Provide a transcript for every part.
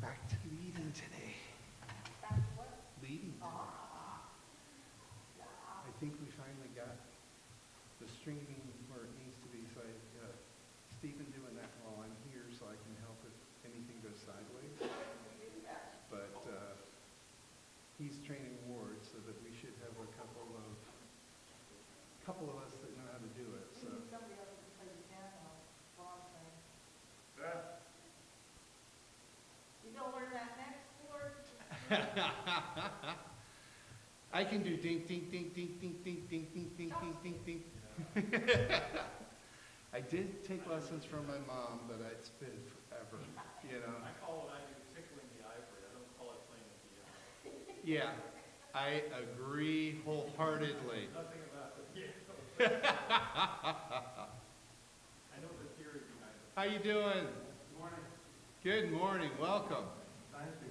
back to leading today. Back to what? Leading today. Yeah. I think we finally got the streaming where it needs to be, so Stephen doing that while I'm here so I can help if anything goes sideways. But he's training Ward so that we should have a couple of us that know how to do it. So. Somebody else can play the piano while I'm playing. You gonna learn that next word? I can do ding, ding, ding, ding, ding, ding, ding, ding, ding, ding, ding, ding. I did take lessons from my mom, but it's been forever, you know. I call what I do tickling the ivory. I don't call it playing the piano. Yeah, I agree wholeheartedly. Nothing about the piano. I know the theory behind it. How you doing? Good morning. Good morning. Welcome. Thank you.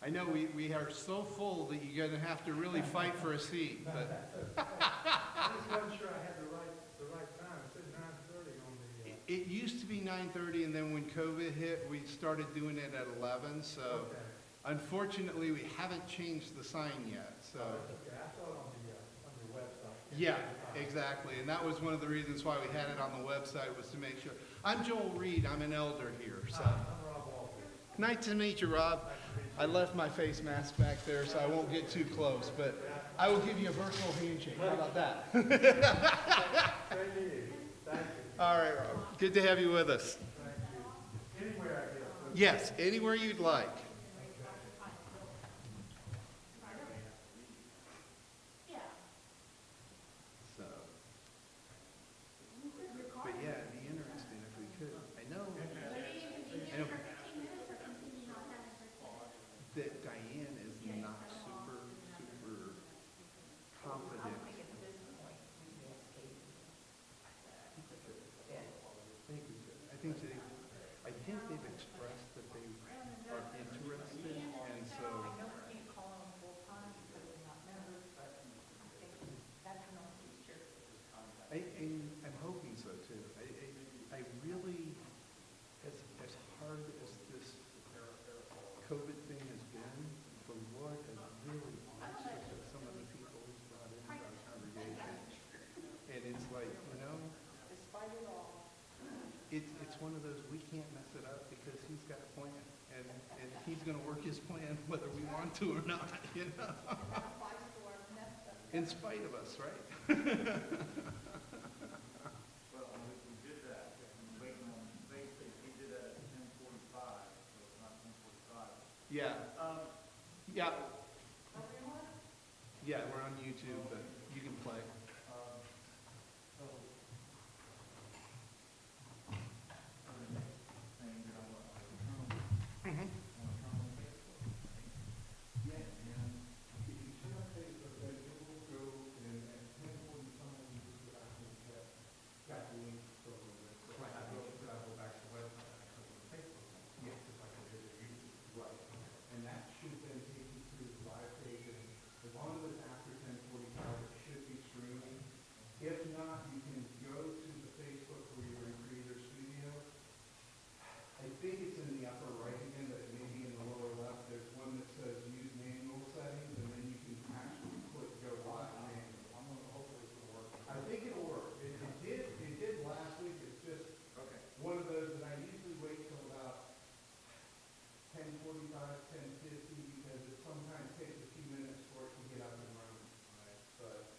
I know we are so full that you're going to have to really fight for a seat, but I just wasn't sure I had the right time. It said 9:30 on the. it used to be 9:30, and then when COVID hit, we started doing it at 11. So Okay. unfortunately, we haven't changed the sign yet. So That's okay. I saw it on your website. yeah, exactly. And that was one of the reasons why we had it on the website, was to make sure. I'm Joel Reed. I'm an elder here. So I'm Rob Walker. nice to meet you, Rob. I left my face mask back there, so I won't get too close, but I will give you a virtual handshake. How about that? Same to you. Thank you. All right, Rob. Good to have you with us. Thank you. Anywhere, I guess. Yes, anywhere you'd like. Yeah. So, but yeah, it'd be interesting if we could. I know that Diane is not super confident. I think they've expressed that they are interested, and so. I know we can't call them full time because they're not members, but I think that's an old teacher. I'm hoping so too. I really, as hard as this COVID thing has been, the Lord has really blessed us with some of the people He's brought into our congregation. And it's like, Despite it all. it's one of those, we can't mess it up because He's got a plan. And He's going to work His plan whether we want to or not, And that applies to our messed up. in spite of us, right? Well, we did that. I'm waiting on space. He did that at 10:45, so it's not 10:45. Yeah, yeah, Everyone? yeah, we're on YouTube, but you can play. And that should then take you through the live page, and as long as it's after 10:45, it should be streaming. If not, you can go to the Facebook where you're in Creator Studio. I think it's in the upper right again, but maybe in the lower left, there's one that says use manual settings, and then you can actually click go live manual. I'm going to hopefully it's going to work. I think it'll work. It did last week. It's just one of those that I usually wait till about 10:45, 10:50, because it sometimes takes a few minutes for it to get up and running. Right. But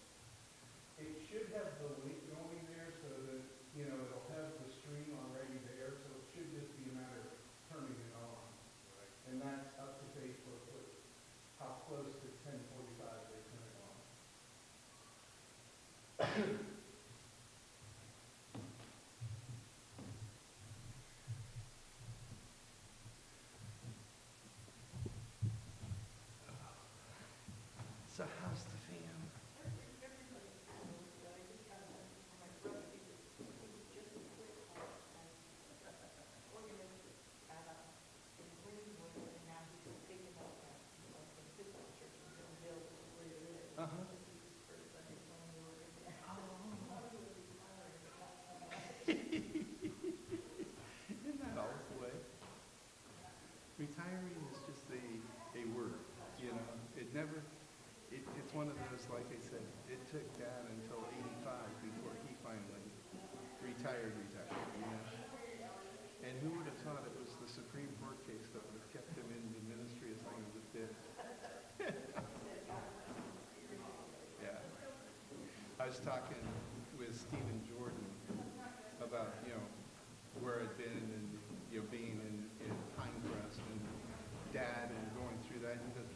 it should have the link going there so that, it'll have the stream already there, so it should just be a matter of turning it on. Right. And that's up to Facebook with how close to 10:45 they turn it on. So how's the fam? Uh-huh. it's one of those, like I said, it took Dad until 85 before he finally retired, you know? And who would have thought it was the Supreme Court case that would have kept him in the ministry as long as it did? Yeah. I was talking with Stephen Jordan about, you know, where I'd been and, you know, being in Pinecrest and Dad and going through that. And he goes,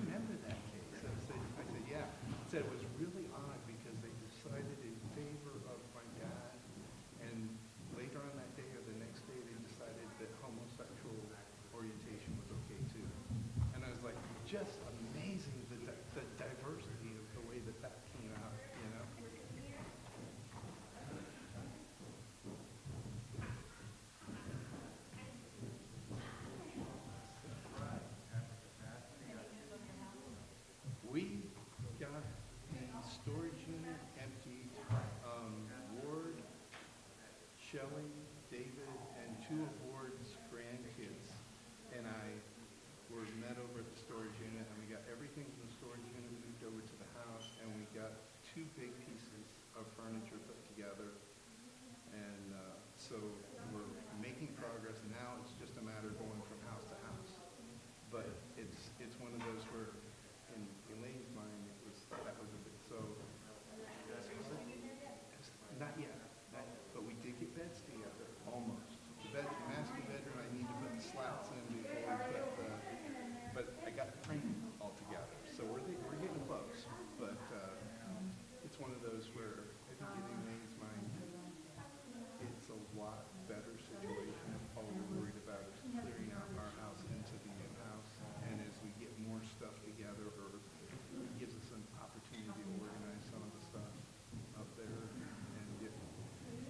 remember that case? I said, yeah. I said it was really odd because they decided in favor of my dad, and later on that day or the next day they decided that homosexual orientation was okay too. And I was like, just amazing the diversity of the way that came out, you know? We got the storage unit emptied. Ward, Shelley, David, and two of Ward's grandkids and I were met over at the storage unit, and we got everything from the storage unit moved over to the house, and we got 2 big pieces of furniture put together. And so we're making progress. Now it's just a matter of going from house to house. But it's one of those where, in Elaine's mind, that was a bit so. Not yet, but we did get beds together, almost. The master bedroom, I need to put the slats in before we put but I got the frame all together, so we're getting close. But it's one of those where I think in Elaine's mind, it's a lot better situation. All we're worried about is clearing out our house into the new house, and as we get more stuff together, or it gives us an opportunity to organize some of the stuff up there, and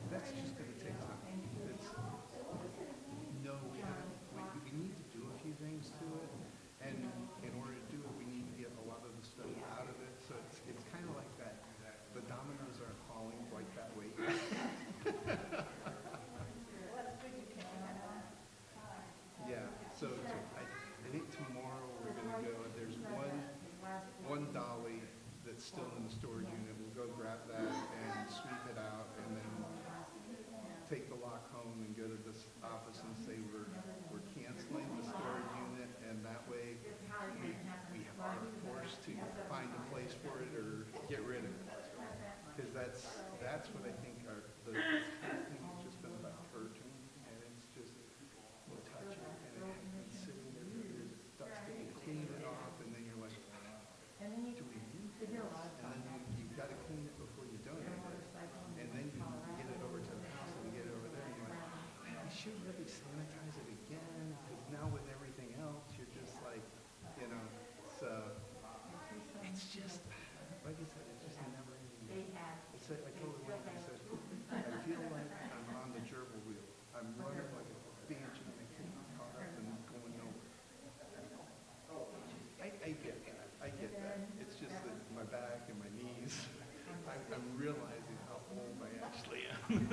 that's just going to take time. We need to do a few things to it, and in order to do it, we need to get a lot of the stuff out of it. So it's kind of like that. The dominoes aren't falling quite that way. Yeah. So I think tomorrow we're going to go. There's one dolly that's still in the storage unit. We'll go grab that and sweep it out, and then take the lock home and go to this office and say we're canceling the storage unit, and that way we are forced to find a place for it or get rid of it. Because that's what I think the whole thing has just been about purging, and it's just you touch it and it's sitting there for years, it's dusty, you clean it off, and then you're like, do we need this? And then you've got to clean it before you donate it, and then you get it over to the house and you get it over there, and you're like, man, we should really sanitize it again, because now with everything else, you're just like, you know, so it's just, like I said, it's just never ending. I told her, I said, I feel like I'm on the gerbil wheel. I'm running like a banshee and I can't get caught up and going nowhere. I get that. I get that. It's just that my back and my knees, I'm realizing how old I actually am.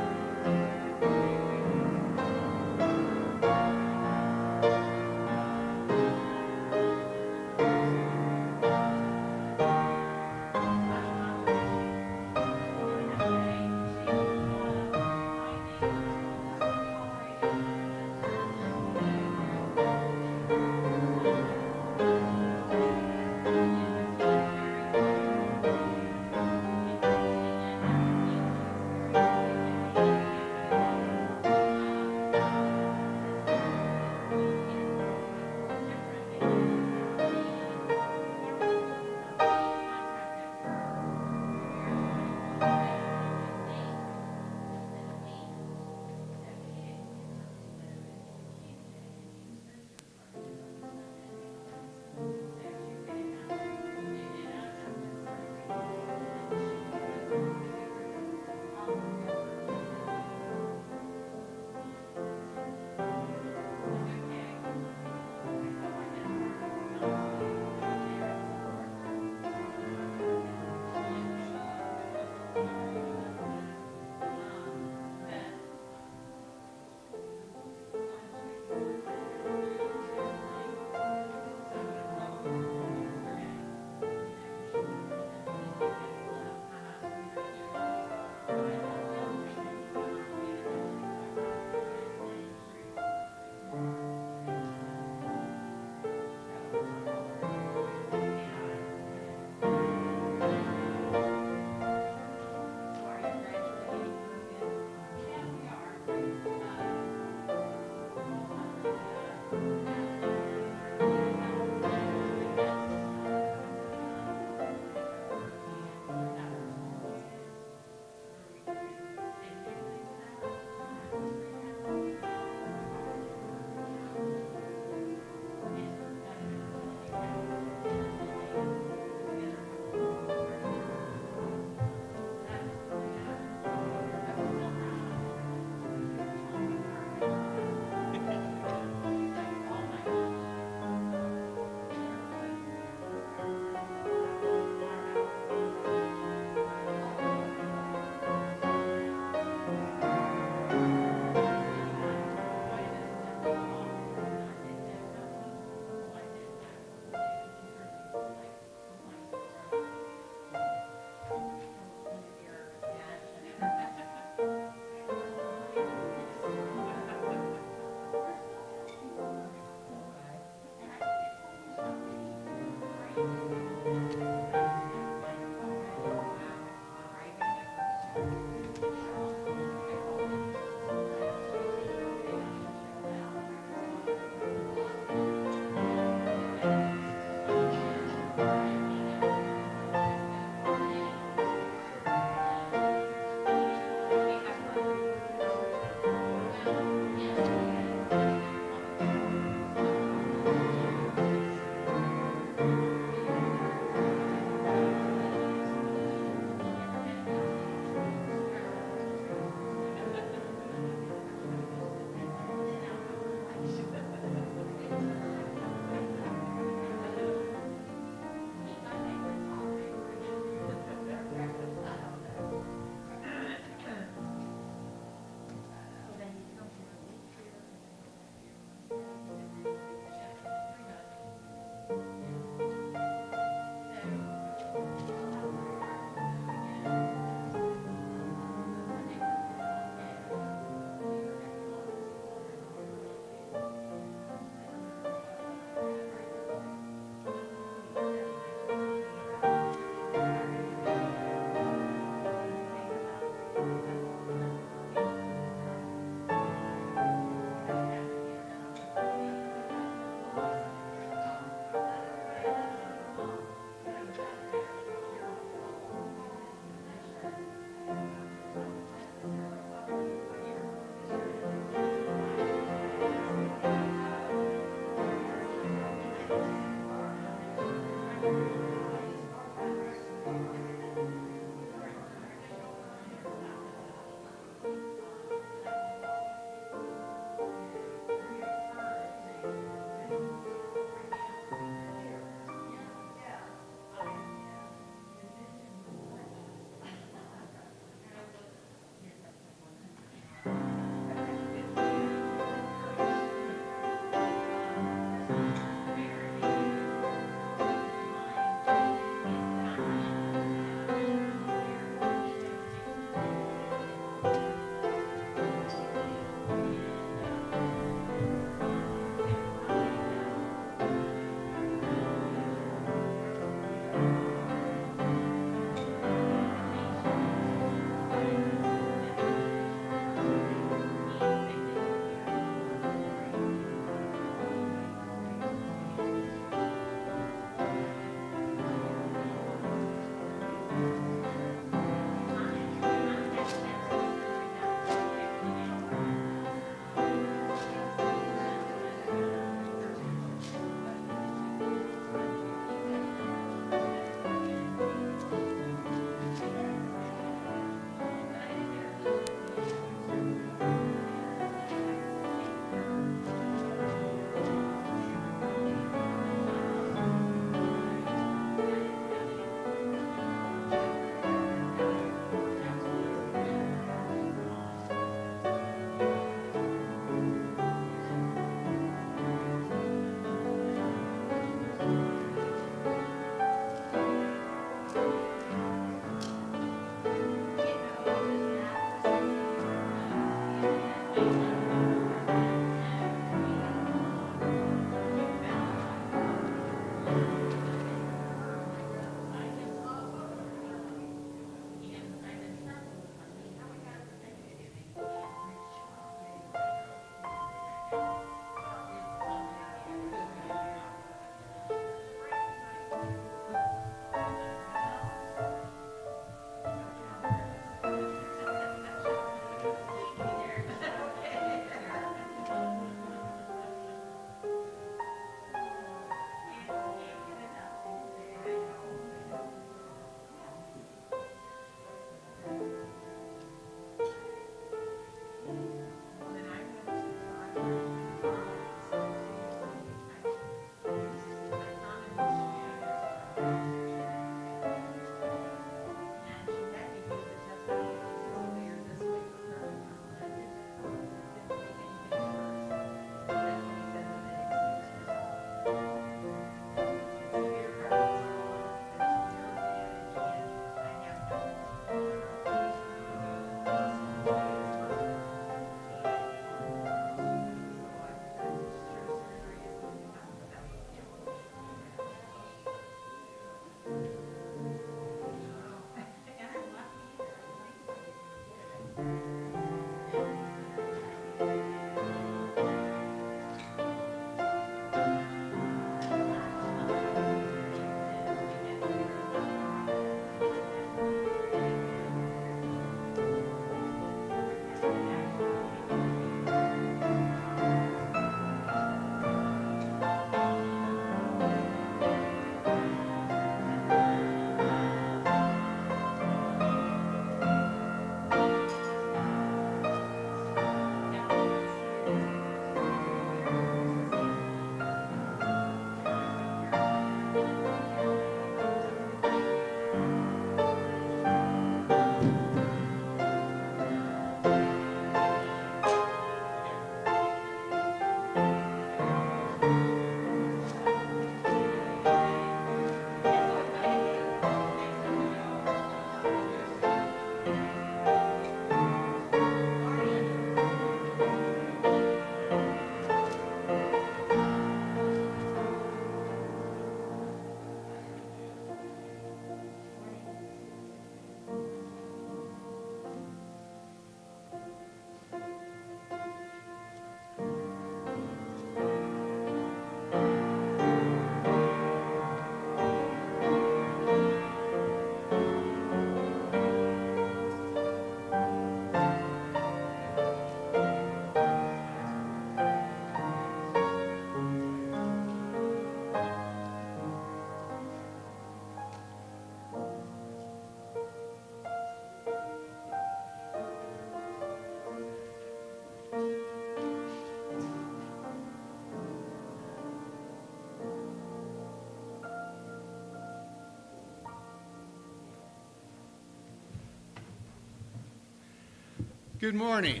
Good morning.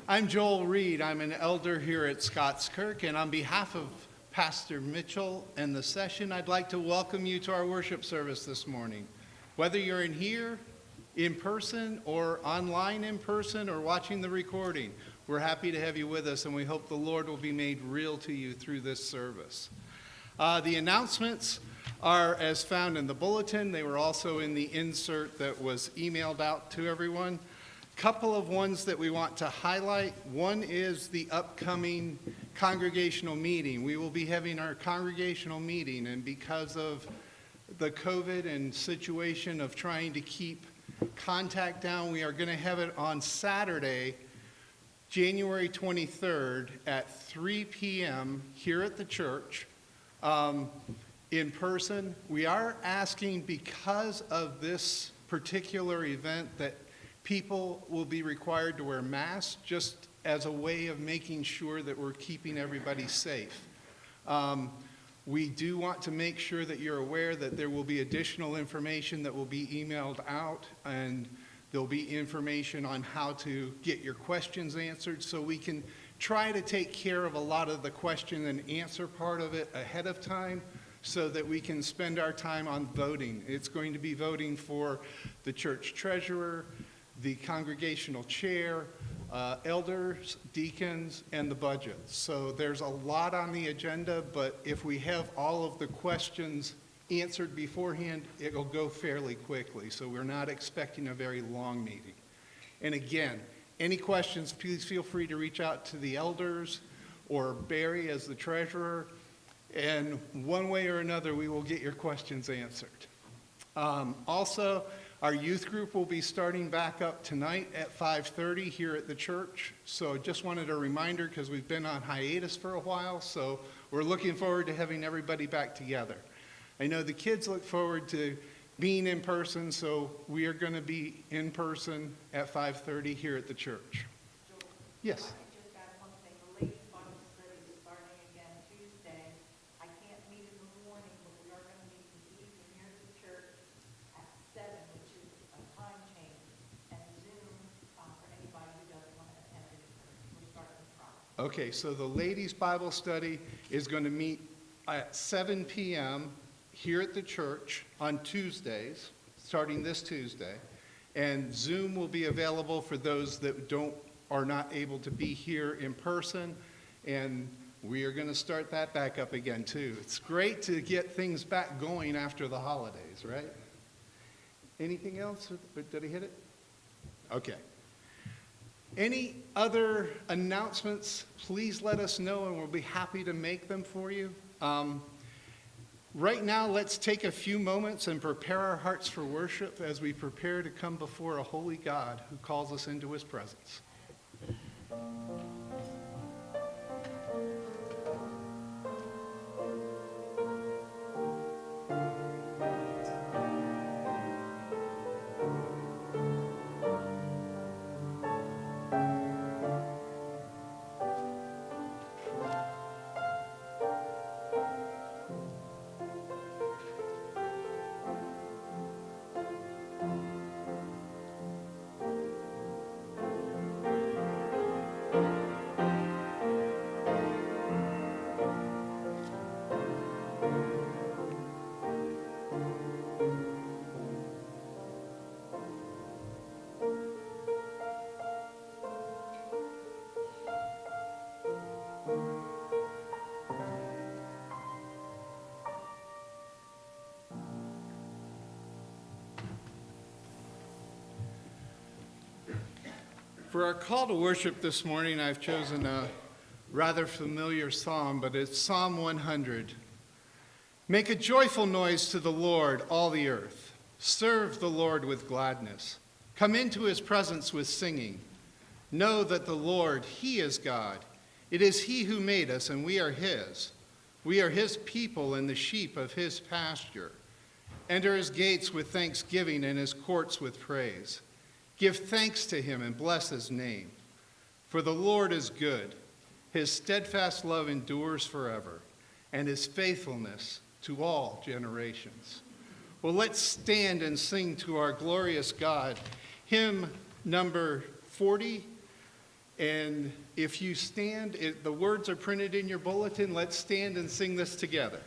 I'm Joel Reed. I'm an elder here at Scots Kirk, and on behalf of Pastor Mitchell and the session, I'd like to welcome you to our worship service this morning. Whether you're in here in person or online in person or watching the recording, we're happy to have you with us, and we hope the Lord will be made real to you through this service. The announcements are as found in the bulletin. They were also in the insert that was emailed out to everyone. Couple of ones that we want to highlight. One is the upcoming congregational meeting. We will be having our congregational meeting, and because of the COVID and situation of trying to keep contact down, we are going to have it on Saturday, January 23rd at 3 p.m. here at the church. In person. We are asking, because of this particular event, that people will be required to wear masks just as a way of making sure that we're keeping everybody safe. We do want to make sure that you're aware that there will be additional information that will be emailed out, and there'll be information on how to get your questions answered, so we can try to take care of a lot of the question and answer part of it ahead of time, so that we can spend our time on voting. It's going to be voting for the church treasurer, the congregational chair, elders, deacons, and the budget. So there's a lot on the agenda, but if we have all of the questions answered beforehand, it'll go fairly quickly. So we're not expecting a very long meeting. And again, any questions, please feel free to reach out to the elders or Barry as the treasurer. And one way or another, we will get your questions answered. Also, our youth group will be starting back up tonight at 5:30 here at the church. So just wanted a reminder, because we've been on hiatus for a while, so we're looking forward to having everybody back together. I know the kids look forward to being in person, so we are going to be in person at 5:30 here at the church. Yes? I just add one thing. The ladies' Bible study is starting again Tuesday. I can't meet in the morning, but we are going to meet in the evening here at the church at 7, which is a time change, and Zoom for anybody who doesn't want to attend it. We're starting Friday. Okay, so the ladies' Bible study is going to meet at 7 p.m. here at the church on Tuesdays, starting this Tuesday, and Zoom will be available for those that are not able to be here in person, and we are going to start that back up again too. It's great to get things back going after the holidays, right? Anything else? Did I hit it? Okay. Any other announcements, please let us know, and we'll be happy to make them for you. Right now, let's take a few moments and prepare our hearts for worship as we prepare to come before a holy God who calls us into his presence. For our call to worship this morning, I've chosen a rather familiar psalm, but it's Psalm 100. Make a joyful noise to the Lord, all the earth. Serve the Lord with gladness. Come into his presence with singing. Know that the Lord, he is God. It is he who made us, and we are his. We are his people and the sheep of his pasture. Enter his gates with thanksgiving and his courts with praise. Give thanks to him and bless his name. For the Lord is good. His steadfast love endures forever, and his faithfulness to all generations. Well, let's stand and sing to our glorious God, hymn number 40. And if you stand, the words are printed in your bulletin. Let's stand and sing this together.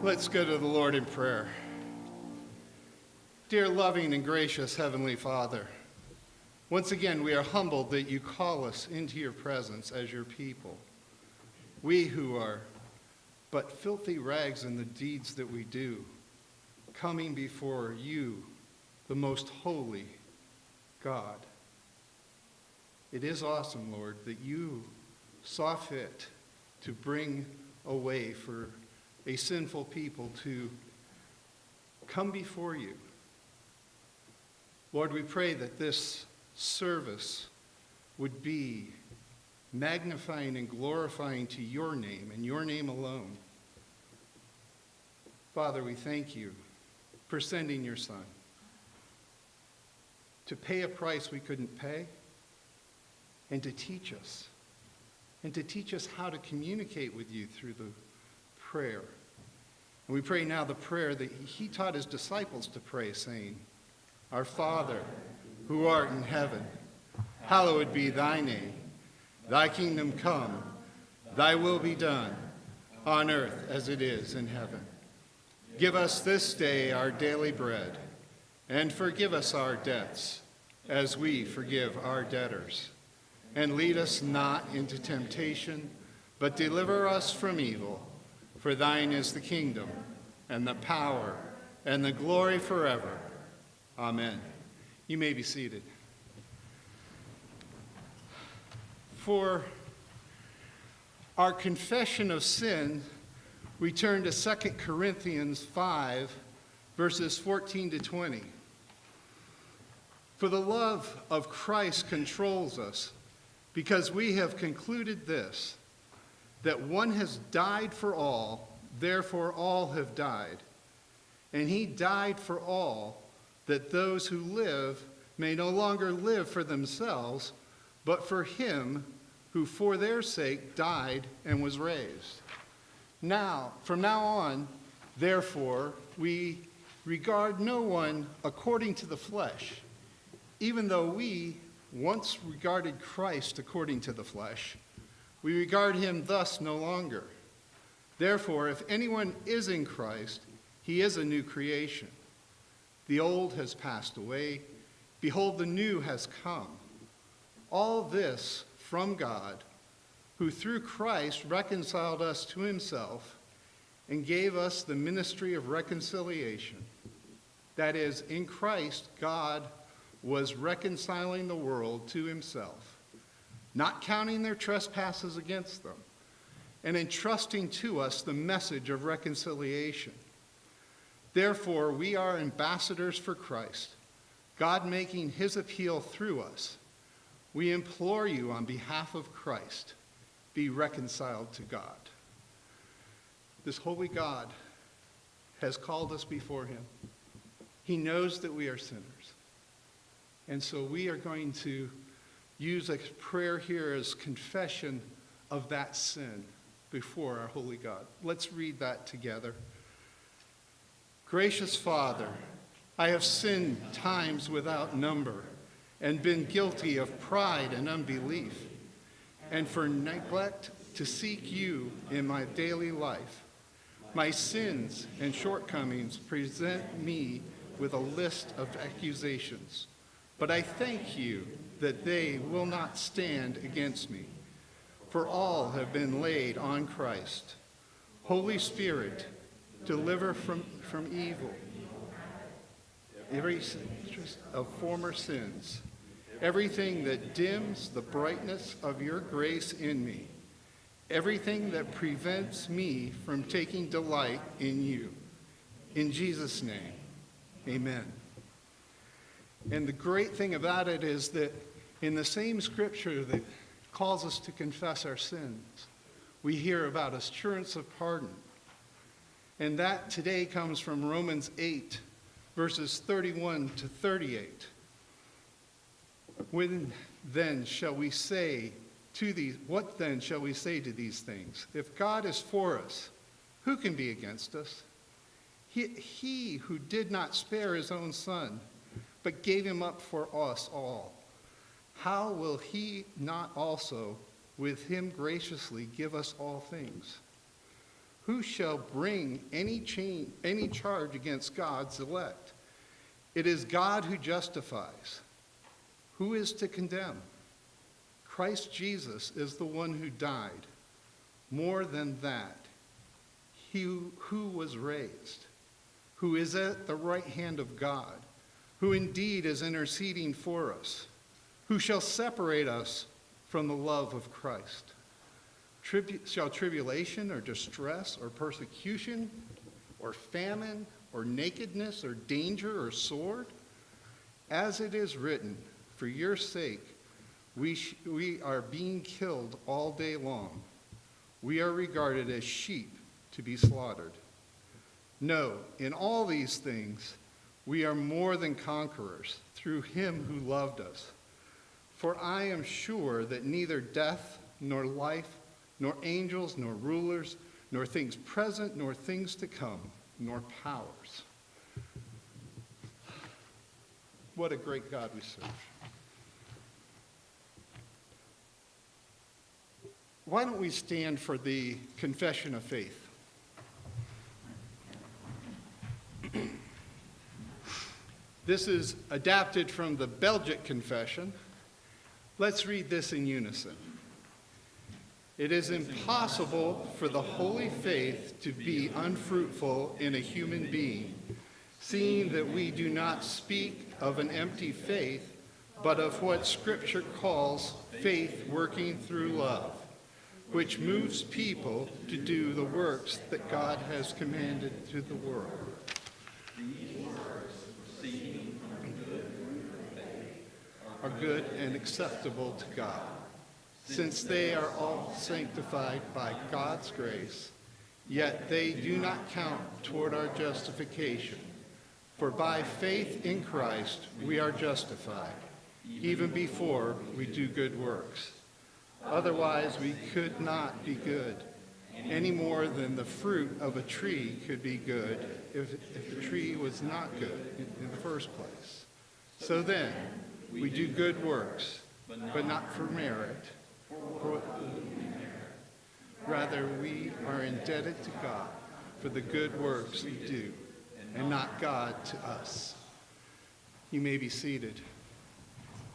Let's go to the Lord in prayer. Dear loving and gracious Heavenly Father, once again we are humbled that you call us into your presence as your people. We who are but filthy rags in the deeds that we do, coming before you, the most holy God. It is awesome, Lord, that you saw fit to bring a way for a sinful people to come before you. Lord, we pray that this service would be magnifying and glorifying to your name and your name alone. Father, we thank you for sending your Son to pay a price we couldn't pay and to teach us how to communicate with you through the prayer. And we pray now the prayer that he taught his disciples to pray, saying, Our Father, who art in heaven, hallowed be thy name. Thy kingdom come, thy will be done, on earth as it is in heaven. Give us this day our daily bread, and forgive us our debts, as we forgive our debtors. And lead us not into temptation, but deliver us from evil. For thine is the kingdom, and the power, and the glory forever. Amen. You may be seated. For our confession of sin, we turn to 2 Corinthians 5, verses 14 to 20. For the love of Christ controls us, because we have concluded this, that one has died for all, therefore all have died. And he died for all, that those who live may no longer live for themselves, but for him who for their sake died and was raised. Now, from now on, therefore, we regard no one according to the flesh, even though we once regarded Christ according to the flesh. We regard him thus no longer. Therefore, if anyone is in Christ, he is a new creation. The old has passed away. Behold, the new has come. All this from God, who through Christ reconciled us to himself and gave us the ministry of reconciliation. That is, in Christ, God was reconciling the world to himself, not counting their trespasses against them, and entrusting to us the message of reconciliation. Therefore, we are ambassadors for Christ, God making his appeal through us. We implore you on behalf of Christ, be reconciled to God. This holy God has called us before him. He knows that we are sinners. And so we are going to use a prayer here as confession of that sin before our holy God. Let's read that together. Gracious Father, I have sinned times without number and been guilty of pride and unbelief, and for neglect to seek you in my daily life. My sins and shortcomings present me with a list of accusations, but I thank you that they will not stand against me, for all have been laid on Christ. Holy Spirit, deliver from evil, erase of former sins, everything that dims the brightness of your grace in me, everything that prevents me from taking delight in you. In Jesus' name, amen. And the great thing about it is that in the same scripture that calls us to confess our sins, we hear about assurance of pardon. And that today comes from Romans 8, verses 31 to 38. What then shall we say to these things? If God is for us, who can be against us? He who did not spare his own son, but gave him up for us all, how will he not also with him graciously give us all things? Who shall bring any charge against God's elect? It is God who justifies. Who is to condemn? Christ Jesus is the one who died. More than that, he who was raised, who is at the right hand of God, who indeed is interceding for us. Who shall separate us from the love of Christ? Shall tribulation or distress or persecution or famine or nakedness or danger or sword? As it is written, for your sake we are being killed all day long. We are regarded as sheep to be slaughtered. No, in all these things we are more than conquerors through him who loved us. For I am sure that neither death nor life, nor angels, nor rulers, nor things present, nor things to come, nor powers. What a great God we serve. Why don't we stand for the confession of faith? This is adapted from the Belgic Confession. Let's read this in unison. It is impossible for the holy faith to be unfruitful in a human being, seeing that we do not speak of an empty faith, but of what Scripture calls faith working through love, which moves people to do the works that God has commanded to the world. Are good and acceptable to God, since they are all sanctified by God's grace, yet they do not count toward our justification. For by faith in Christ we are justified, even before we do good works. Otherwise we could not be good, any more than the fruit of a tree could be good if the tree was not good in the first place. So then, we do good works, but not for merit. Rather, we are indebted to God for the good works we do, and not God to us. You may be seated.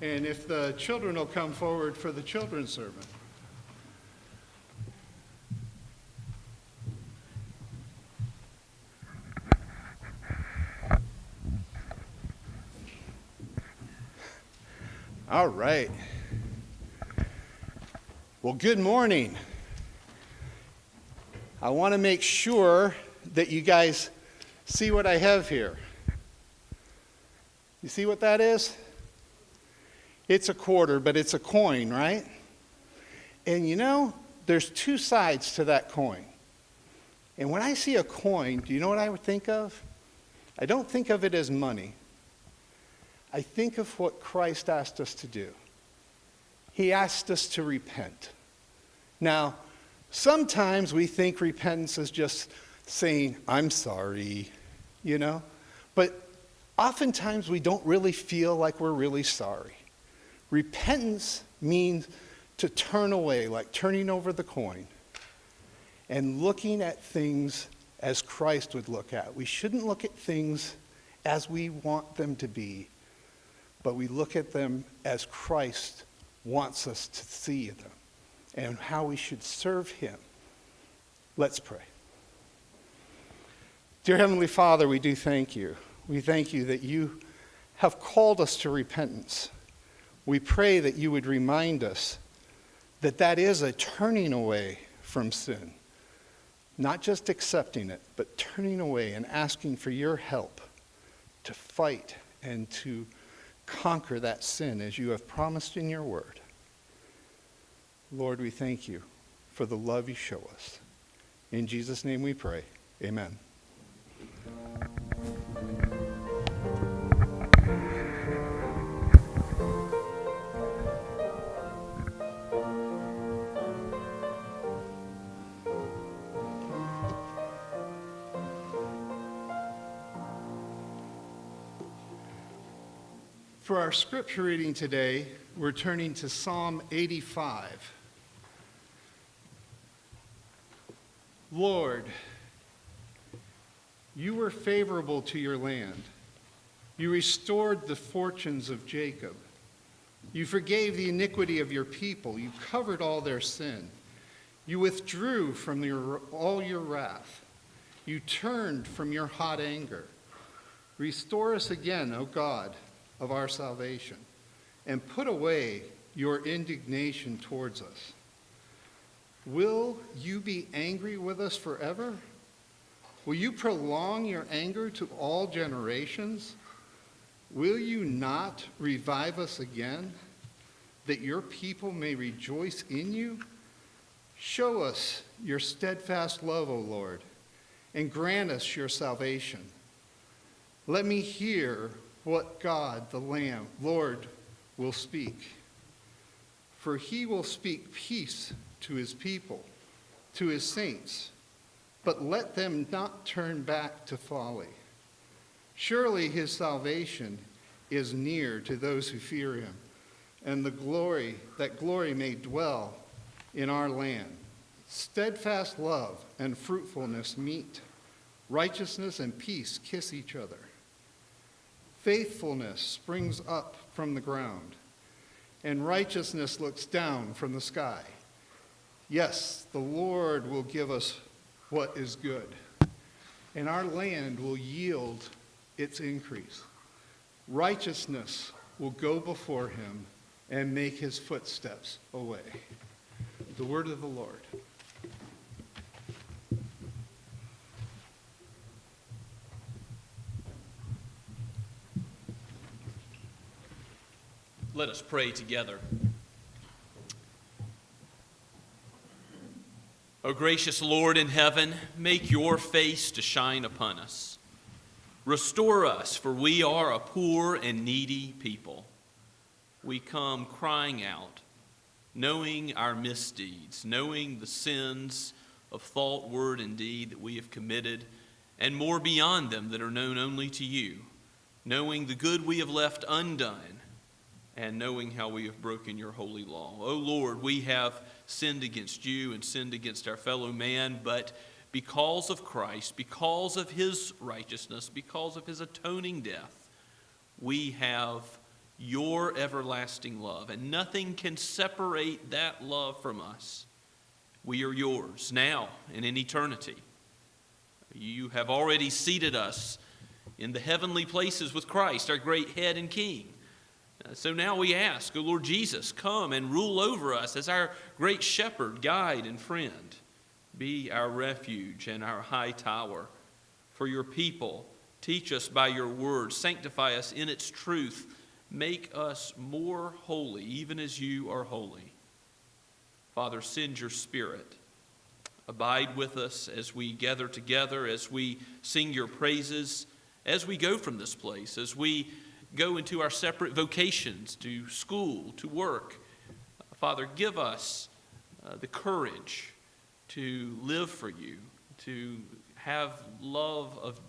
And if the children will come forward for the children's sermon. All right. Well, good morning. I want to make sure that you guys see what I have here. You see what that is? It's a quarter, but it's a coin, right? And you know, there's two sides to that coin. And when I see a coin, do you know what I would think of? I don't think of it as money. I think of what Christ asked us to do. He asked us to repent. Now, sometimes we think repentance is just saying, I'm sorry, you know? But oftentimes we don't really feel like we're really sorry. Repentance means to turn away, like turning over the coin, and looking at things as Christ would look at. We shouldn't look at things as we want them to be, but we look at them as Christ wants us to see them and how we should serve him. Let's pray. Dear Heavenly Father, we do thank you. We thank you that you have called us to repentance. We pray that you would remind us that that is a turning away from sin. Not just accepting it, but turning away and asking for your help to fight and to conquer that sin as you have promised in your word. Lord, we thank you for the love you show us. In Jesus' name we pray. Amen. For our scripture reading today, we're turning to Psalm 85. Lord, you were favorable to your land. You restored the fortunes of Jacob. You forgave the iniquity of your people. You covered all their sin. You withdrew from all your wrath. You turned from your hot anger. Restore us again, O God, of our salvation, and put away your indignation towards us. Will you be angry with us forever? Will you prolong your anger to all generations? Will you not revive us again, that your people may rejoice in you? Show us your steadfast love, O Lord, and grant us your salvation. Let me hear what God, the Lamb, Lord, will speak. For he will speak peace to his people, to his saints, but let them not turn back to folly. Surely his salvation is near to those who fear him, and that glory may dwell in our land. Steadfast love and fruitfulness meet. Righteousness and peace kiss each other. Faithfulness springs up from the ground, and righteousness looks down from the sky. Yes, the Lord will give us what is good, and our land will yield its increase. Righteousness will go before him and make his footsteps a way. The word of the Lord. Let us pray together. O gracious Lord in heaven, make your face to shine upon us. Restore us, for we are a poor and needy people. We come crying out, knowing our misdeeds, knowing the sins of thought, word, and deed that we have committed, and more beyond them that are known only to you, knowing the good we have left undone, and knowing how we have broken your holy law. O Lord, we have sinned against you and sinned against our fellow man, but because of Christ, because of his righteousness, because of his atoning death, we have your everlasting love, and nothing can separate that love from us. We are yours now and in eternity. You have already seated us in the heavenly places with Christ, our great head and King. So now we ask, O Lord Jesus, come and rule over us as our great shepherd, guide, and friend. Be our refuge and our high tower. For your people, teach us by your word, sanctify us in its truth, make us more holy, even as you are holy. Father, send your Spirit. Abide with us as we gather together, as we sing your praises, as we go from this place, as we go into our separate vocations, to school, to work. Father, give us the courage to live for you, to have love of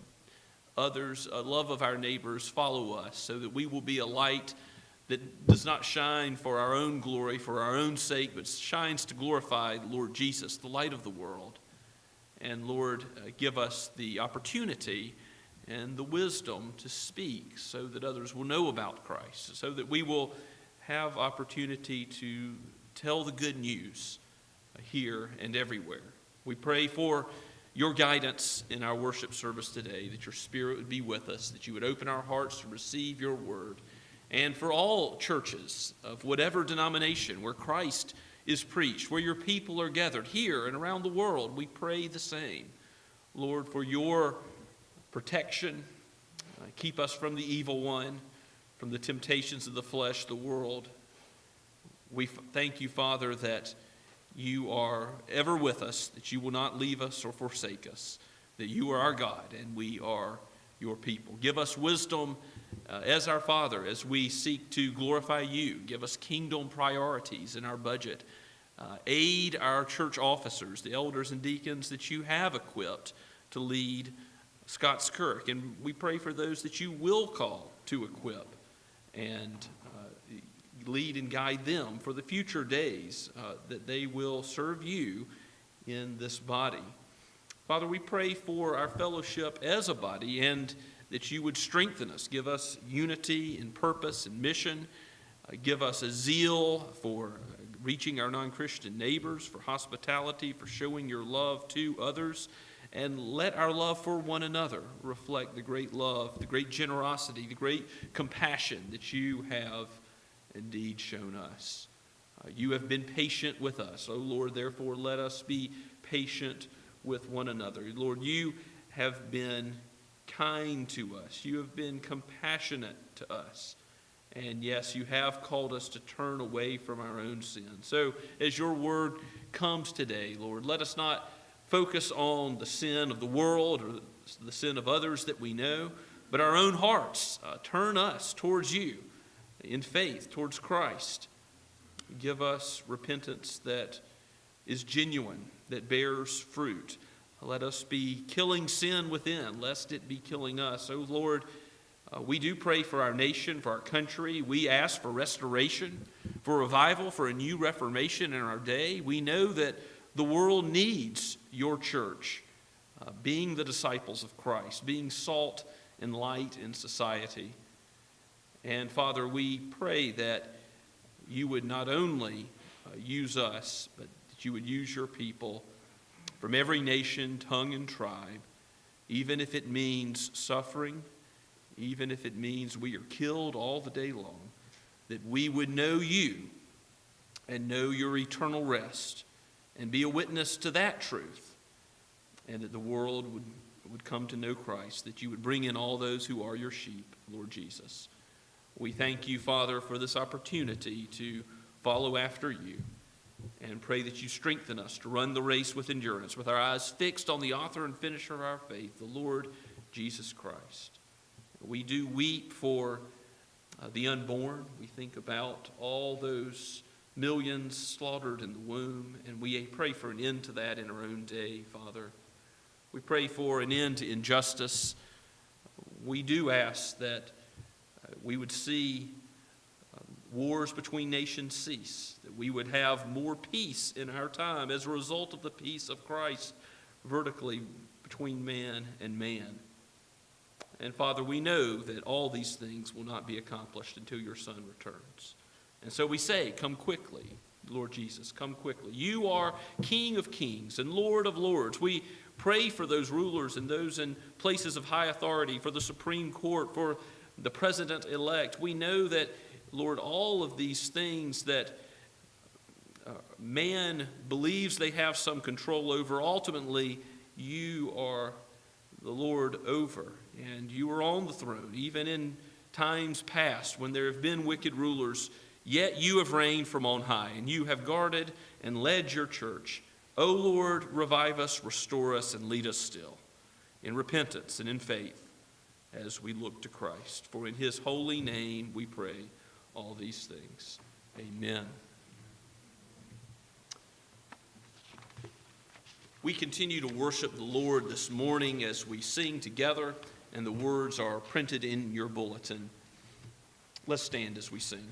others, love of our neighbors follow us, so that we will be a light that does not shine for our own glory, for our own sake, but shines to glorify Lord Jesus, the light of the world. And Lord, give us the opportunity and the wisdom to speak so that others will know about Christ, so that we will have opportunity to tell the good news here and everywhere. We pray for your guidance in our worship service today, that your Spirit would be with us, that you would open our hearts to receive your word. And for all churches of whatever denomination where Christ is preached, where your people are gathered here and around the world, we pray the same. Lord, for your protection, keep us from the evil one, from the temptations of the flesh, the world. We thank you, Father, that you are ever with us, that you will not leave us or forsake us, that you are our God and we are your people. Give us wisdom as our Father as we seek to glorify you. Give us kingdom priorities in our budget. Aid our church officers, the elders and deacons that you have equipped to lead Scots Kirk, and we pray for those that you will call to equip and lead and guide them for the future days, that they will serve you in this body. Father, we pray for our fellowship as a body, and that you would strengthen us, give us unity in purpose and mission, give us a zeal for reaching our non-Christian neighbors, for hospitality, for showing your love to others. And let our love for one another reflect the great love, the great generosity, the great compassion that you have indeed shown us. You have been patient with us. O Lord, therefore, let us be patient with one another. Lord, you have been kind to us. You have been compassionate to us. And yes, you have called us to turn away from our own sin. So as your word comes today, Lord, let us not focus on the sin of the world or the sin of others that we know, but our own hearts. Turn us towards you in faith, towards Christ. Give us repentance that is genuine, that bears fruit. Let us be killing sin within, lest it be killing us. Oh Lord, we do pray for our nation, for our country. We ask for restoration, for revival, for a new reformation in our day. We know that the world needs your church, being the disciples of Christ, being salt and light in society. And Father, we pray that you would not only use us, but that you would use your people from every nation, tongue, and tribe, even if it means suffering, even if it means we are killed all the day long. that we would know you and know your eternal rest and be a witness to that truth, and that the world would come to know Christ, that you would bring in all those who are your sheep, Lord Jesus. We thank you, Father, for this opportunity to follow after you, and pray that you strengthen us to run the race with endurance, with our eyes fixed on the author and finisher of our faith, the Lord Jesus Christ. We do weep for the unborn. We think about all those millions slaughtered in the womb, and we pray for an end to that in our own day, Father. We pray for an end to injustice. We do ask that we would see wars between nations cease, that we would have more peace in our time as a result of the peace of Christ vertically between man and man. And Father, we know that all these things will not be accomplished until your Son returns. And so we say, come quickly, Lord Jesus, come quickly. You are King of kings and Lord of lords. We pray for those rulers and those in places of high authority, for the Supreme Court, for the President-elect. We know that, Lord, all of these things that man believes they have some control over, ultimately you are the Lord over, and you are on the throne. Even in times past when there have been wicked rulers, yet you have reigned from on high, and you have guarded and led your church. O Lord, revive us, restore us, and lead us still in repentance and in faith as we look to Christ. For in his holy name we pray all these things. Amen. We continue to worship the Lord this morning as we sing together, and the words are printed in your bulletin. Let's stand as we sing.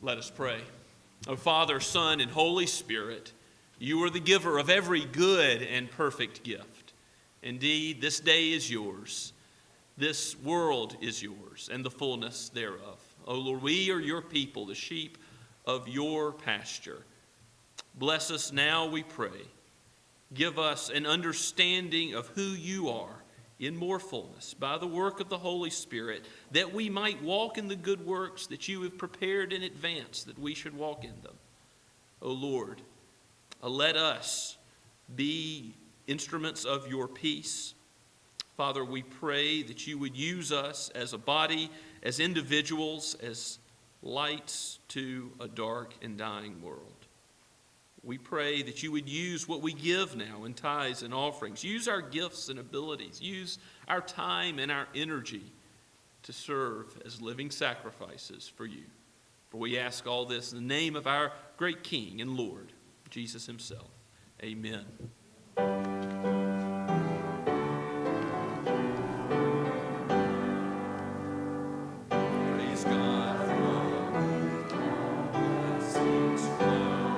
Let us pray. O Father, Son, and Holy Spirit, you are the giver of every good and perfect gift. Indeed, this day is yours. This world is yours and the fullness thereof. O Lord, we are your people, the sheep of your pasture. Bless us now, we pray. Give us an understanding of who you are in more fullness by the work of the Holy Spirit, that we might walk in the good works that you have prepared in advance that we should walk in them. O Lord, let us be instruments of your peace. Father, we pray that you would use us as a body, as individuals, as lights to a dark and dying world. We pray that you would use what we give now in tithes and offerings. Use our gifts and abilities. Use our time and our energy to serve as living sacrifices for you. For we ask all this in the name of our great King and Lord, Jesus himself. Amen. Praise God from all blessings flow.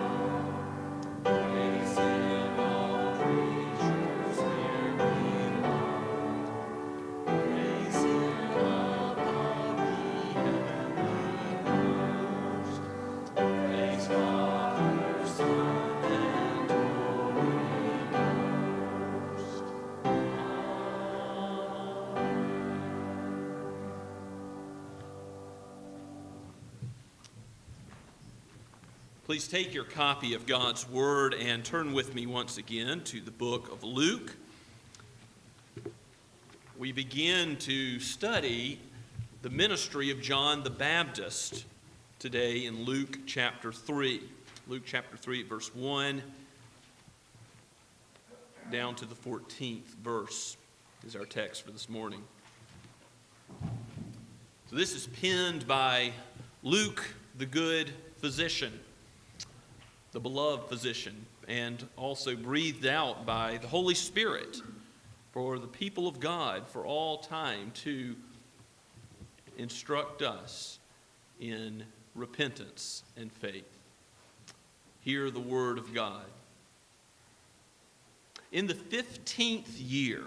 Praise him, all creatures here below. Praise him above the heavenly host. Praise Father, Son, and Holy Ghost. Please take your copy of God's Word and turn with me once again to the book of Luke. We begin to study the ministry of John the Baptist today in Luke chapter 3. Luke chapter 3, verse 1 down to the 14th verse is our text for this morning. So this is penned by Luke, the good physician, the beloved physician, and also breathed out by the Holy Spirit for the people of God for all time to instruct us in repentance and faith. Hear the word of God. In the 15th year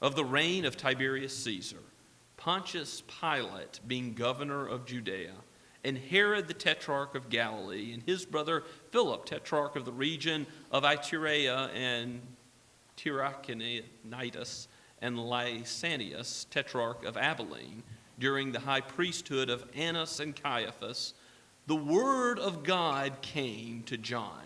of the reign of Tiberius Caesar, Pontius Pilate being governor of Judea, and Herod the tetrarch of Galilee, and his brother Philip, tetrarch of the region of Iturea and Trachonitis, and Lysanias, tetrarch of Abilene, during the high priesthood of Annas and Caiaphas, the word of God came to John,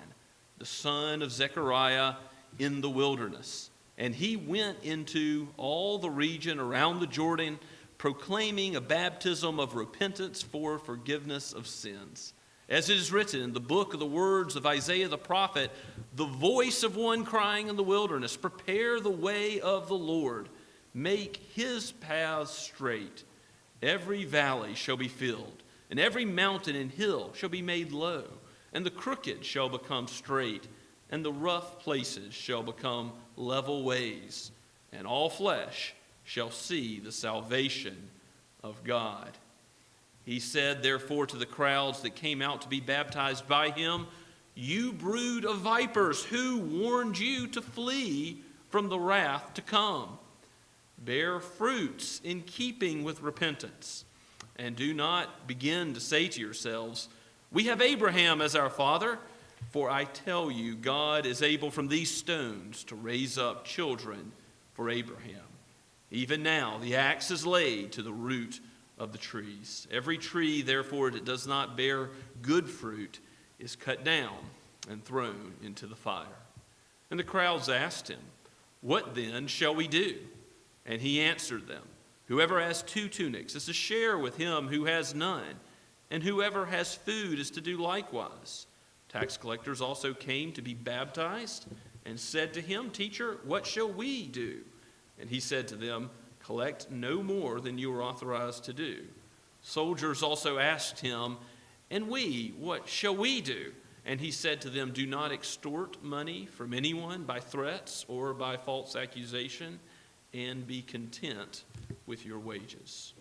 the son of Zechariah, in the wilderness. And he went into all the region around the Jordan, proclaiming a baptism of repentance for forgiveness of sins. As it is written in the book of the words of Isaiah the prophet, the voice of one crying in the wilderness, prepare the way of the Lord, make his paths straight. Every valley shall be filled, and every mountain and hill shall be made low, and the crooked shall become straight, and the rough places shall become level ways, and all flesh shall see the salvation of God. He said, therefore, to the crowds that came out to be baptized by him, you brood of vipers, who warned you to flee from the wrath to come? Bear fruits in keeping with repentance, and do not begin to say to yourselves, we have Abraham as our father. For I tell you, God is able from these stones to raise up children for Abraham. Even now the axe is laid to the root of the trees. Every tree, therefore, that does not bear good fruit is cut down and thrown into the fire. And the crowds asked him, what then shall we do? And he answered them, whoever has 2 tunics is to share with him who has none, and whoever has food is to do likewise. Tax collectors also came to be baptized and said to him, teacher, what shall we do? And he said to them, collect no more than you are authorized to do. Soldiers also asked him, and we, what shall we do? And he said to them, do not extort money from anyone by threats or by false accusation, and be content with your wages.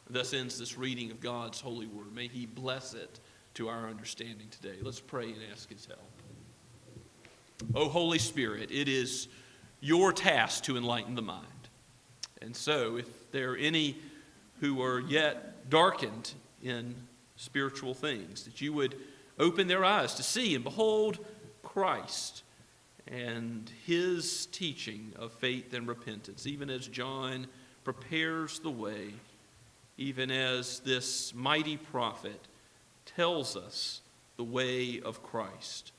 Thus ends this reading of God's holy word. May he bless it to our understanding today. Let's pray and ask his help. O Holy Spirit, it is your task to enlighten the mind. And so, if there are any who are yet darkened in spiritual things, that you would open their eyes to see and behold Christ and his teaching of faith and repentance, even as John prepares the way, even as this mighty prophet tells us the way of Christ.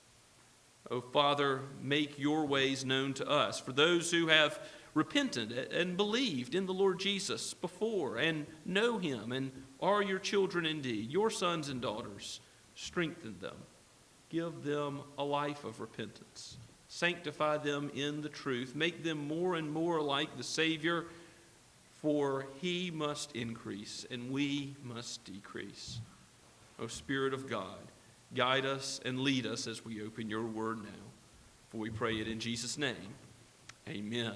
Oh, Father, make your ways known to us. For those who have repented and believed in the Lord Jesus before and know him and are your children indeed, your sons and daughters, strengthen them. Give them a life of repentance. Sanctify them in the truth. Make them more and more like the Savior, for he must increase and we must decrease. O Spirit of God, guide us and lead us as we open your word now. For we pray it in Jesus' name. Amen.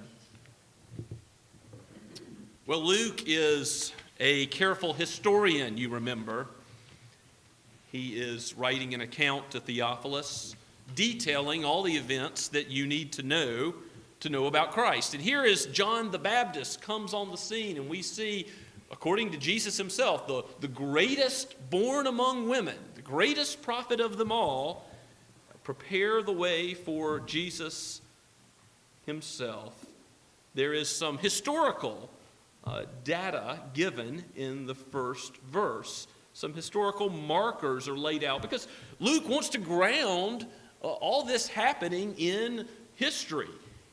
Well, Luke is a careful historian, you remember. He is writing an account to Theophilus, detailing all the events that you need to know about Christ. And here is John the Baptist comes on the scene, and we see, according to Jesus himself, the greatest born among women, the greatest prophet of them all, prepare the way for Jesus himself. There is some historical data given in the first verse. Some historical markers are laid out because Luke wants to ground all this happening in history.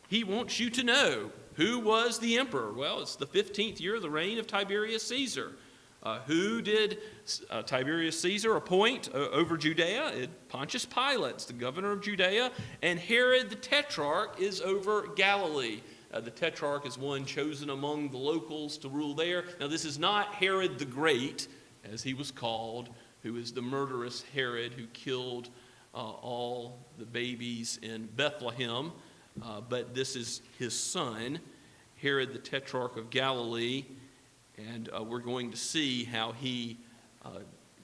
He wants you to know who was the emperor. Well, it's the 15th year of the reign of Tiberius Caesar. Who did Tiberius Caesar appoint over Judea? Pontius Pilate, the governor of Judea, and Herod the Tetrarch is over Galilee. The Tetrarch is one chosen among the locals to rule there. Now, this is not Herod the Great, as he was called, who is the murderous Herod who killed all the babies in Bethlehem. But this is his son, Herod the Tetrarch of Galilee. And we're going to see how he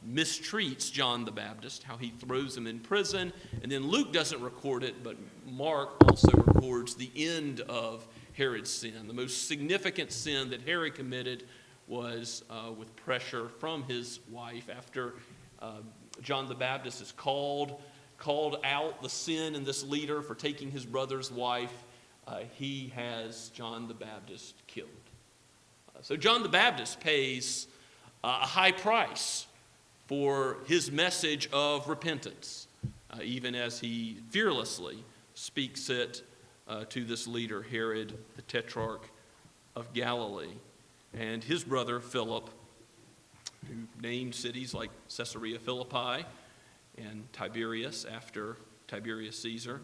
mistreats John the Baptist, how he throws him in prison. And then Luke doesn't record it, but Mark also records the end of Herod's sin. The most significant sin that Herod committed was with pressure from his wife. After John the Baptist is called out the sin in this leader for taking his brother's wife, he has John the Baptist killed. So John the Baptist pays a high price for his message of repentance, even as he fearlessly speaks it to this leader, Herod the Tetrarch of Galilee. And his brother Philip, who named cities like Caesarea Philippi and Tiberias after Tiberius Caesar.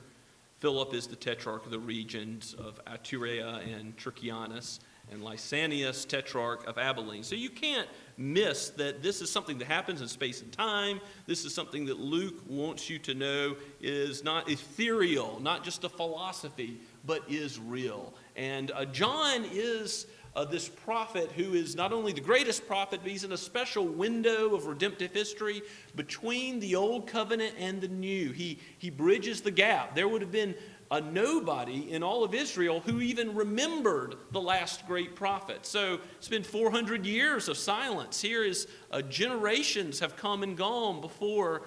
Philip is the tetrarch of the regions of Iturea and Trachonitis, and Lysanias, tetrarch of Abilene. So you can't miss that this is something that happens in space and time. This is something that Luke wants you to know is not ethereal, not just a philosophy, but is real. And John is this prophet who is not only the greatest prophet, but he's in a special window of redemptive history between the Old Covenant and the New. He bridges the gap. There would have been a nobody in all of Israel who even remembered the last great prophet. So it's been 400 years of silence. Here is generations have come and gone before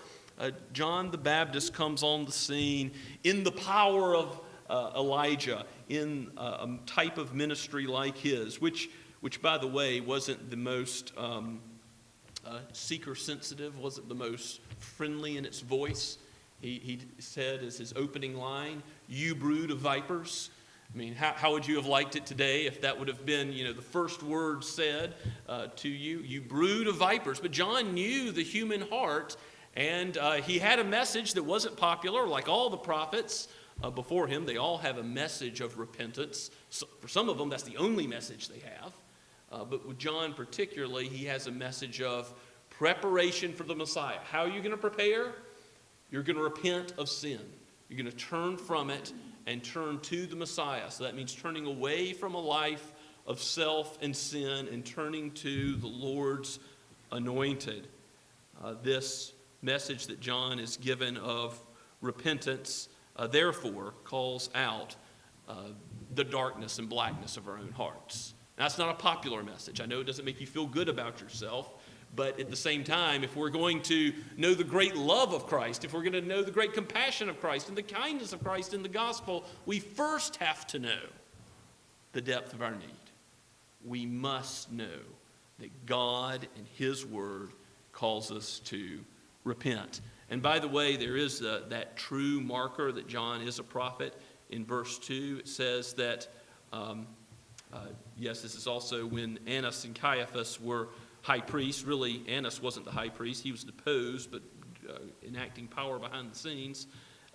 John the Baptist comes on the scene in the power of Elijah, in a type of ministry like his, which by the way, wasn't the most seeker-sensitive, wasn't the most friendly in its voice. He said as his opening line, "You brood of vipers." I mean, how would you have liked it today if that would have been, the first word said to you? You brood of vipers. But John knew the human heart, and he had a message that wasn't popular, like all the prophets before him. They all have a message of repentance. So for some of them, that's the only message they have. But with John particularly, he has a message of preparation for the Messiah. How are you going to prepare? You're going to repent of sin. You're going to turn from it and turn to the Messiah. So that means turning away from a life of self and sin and turning to the Lord's anointed. This message that John is given of repentance, therefore, calls out the darkness and blackness of our own hearts. That's not a popular message. I know it doesn't make you feel good about yourself, but at the same time, if we're going to know the great love of Christ, if we're going to know the great compassion of Christ and the kindness of Christ in the gospel, we first have to know the depth of our need. We must know that God and His Word calls us to repent. And by the way, there is that true marker that John is a prophet. In verse 2, it says that, yes, this is also when Annas and Caiaphas were high priests. Really, Annas wasn't the high priest. He was deposed, but enacting power behind the scenes.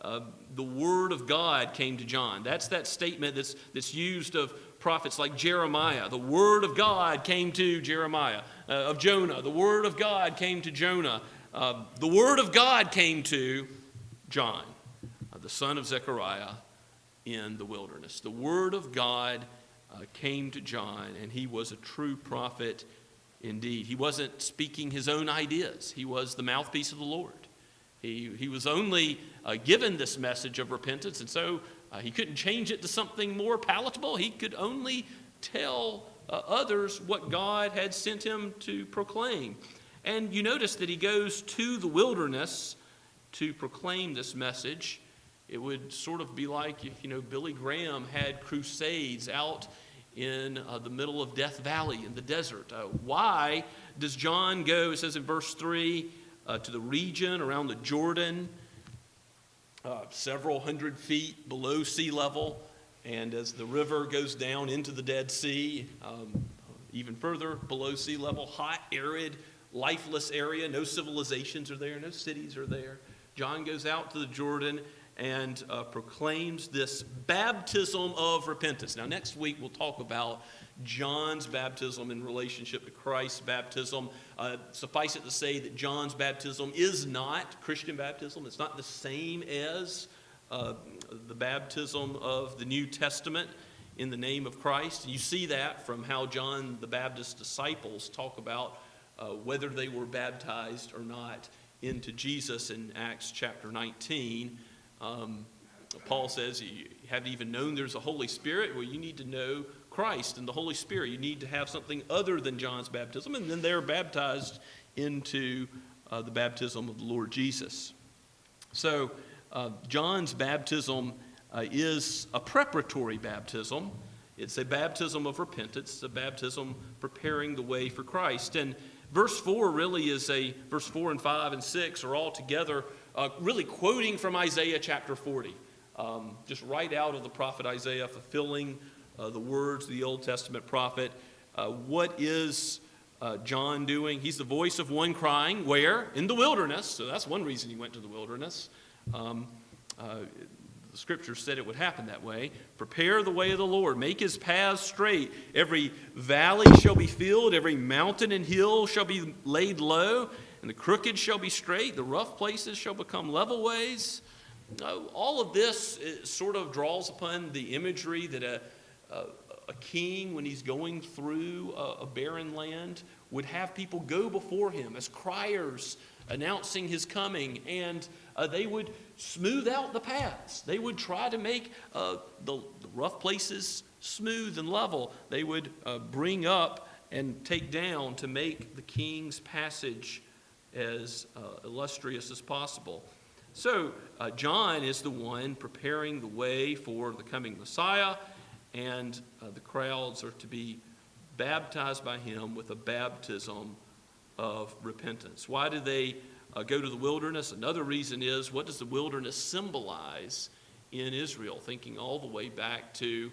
The word of God came to John. That's that statement that's used of prophets like Jeremiah. The word of God came to Jeremiah. Of Jonah, the word of God came to Jonah. The word of God came to John, the son of Zechariah, in the wilderness. The word of God came to John, and he was a true prophet indeed. He wasn't speaking his own ideas. He was the mouthpiece of the Lord. He was only given this message of repentance, and so he couldn't change it to something more palatable. He could only tell others what God had sent him to proclaim. And you notice that he goes to the wilderness to proclaim this message. It would sort of be like if, Billy Graham had crusades out in the middle of Death Valley in the desert. Why does John go, it says in verse 3, to the region around the Jordan, several hundred feet below sea level, and as the river goes down into the Dead Sea, even further below sea level, hot, arid, lifeless area, no civilizations are there, no cities are there. John goes out to the Jordan and proclaims this baptism of repentance. Now, next week we'll talk about John's baptism in relationship to Christ's baptism. Suffice it to say that John's baptism is not Christian baptism. It's not the same as the baptism of the New Testament in the name of Christ. You see that from how John the Baptist's disciples talk about whether they were baptized or not into Jesus in Acts chapter 19. Paul says, you haven't even known there's a Holy Spirit. Well, you need to know Christ and the Holy Spirit. You need to have something other than John's baptism. And then they're baptized into the baptism of the Lord Jesus. So John's baptism is a preparatory baptism. It's a baptism of repentance. It's a baptism preparing the way for Christ. And verse 4 really is verse 4 and 5 and 6 are all together really quoting from Isaiah chapter 40. Just right out of the prophet Isaiah, fulfilling the words of the Old Testament prophet. What is John doing? He's the voice of one crying, where? In the wilderness. So that's one reason he went to the wilderness. The scripture said it would happen that way. Prepare the way of the Lord. Make his paths straight. Every valley shall be filled. Every mountain and hill shall be laid low. And the crooked shall be straight. The rough places shall become level ways. All of this sort of draws upon the imagery that a king, when he's going through a barren land, would have people go before him as criers announcing his coming, and they would smooth out the paths. They would try to make the rough places smooth and level. They would bring up and take down to make the king's passage as illustrious as possible. So John is the one preparing the way for the coming Messiah, and the crowds are to be baptized by him with a baptism of repentance. Why do they go to the wilderness? Another reason is, what does the wilderness symbolize in Israel? Thinking all the way back to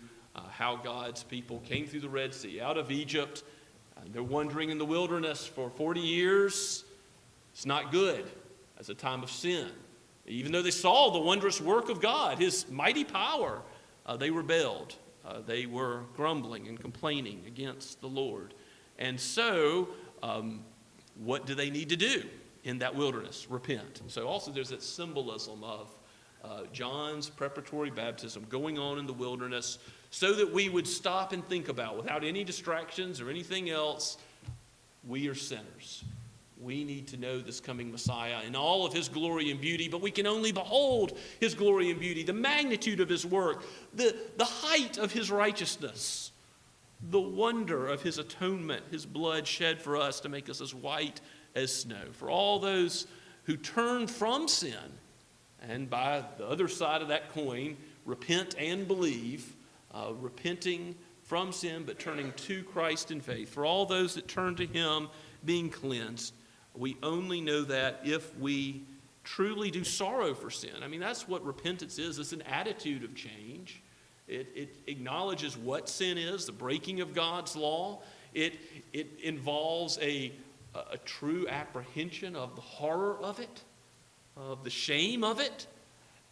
how God's people came through the Red Sea, out of Egypt. They're wandering in the wilderness for 40 years. It's not good as a time of sin. Even though they saw the wondrous work of God, his mighty power, they rebelled. They were grumbling and complaining against the Lord. And so, what do they need to do in that wilderness? Repent. So also there's that symbolism of John's preparatory baptism going on in the wilderness so that we would stop and think about, without any distractions or anything else, we are sinners. We need to know this coming Messiah in all of his glory and beauty, but we can only behold his glory and beauty, the magnitude of his work, the height of his righteousness, the wonder of his atonement, his blood shed for us to make us as white as snow. For all those who turn from sin, and by the other side of that coin, repent and believe, repenting from sin but turning to Christ in faith. For all those that turn to him being cleansed, we only know that if we truly do sorrow for sin. I mean, that's what repentance is. It's an attitude of change. It acknowledges what sin is, the breaking of God's law. It involves a true apprehension of the horror of it, of the shame of it,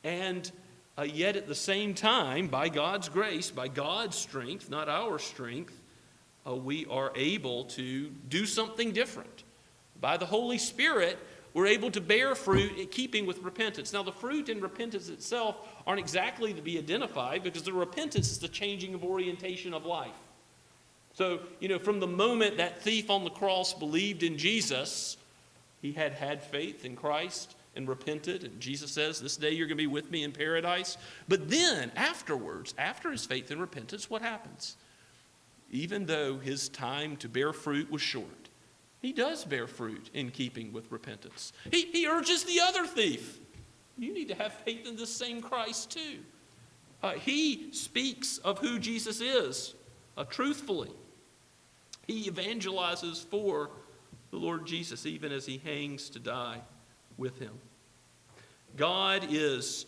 and yet at the same time, by God's grace, by God's strength, not our strength, we are able to do something different. By the Holy Spirit, we're able to bear fruit in keeping with repentance. Now, the fruit in repentance itself aren't exactly to be identified because the repentance is the changing of orientation of life. So, from the moment that thief on the cross believed in Jesus, he had faith in Christ and repented. And Jesus says, this day you're going to be with me in paradise. But then, afterwards, after his faith and repentance, what happens? Even though his time to bear fruit was short, he does bear fruit in keeping with repentance. He urges the other thief, you need to have faith in this same Christ too. He speaks of who Jesus is truthfully. He evangelizes for the Lord Jesus even as he hangs to die with him. God is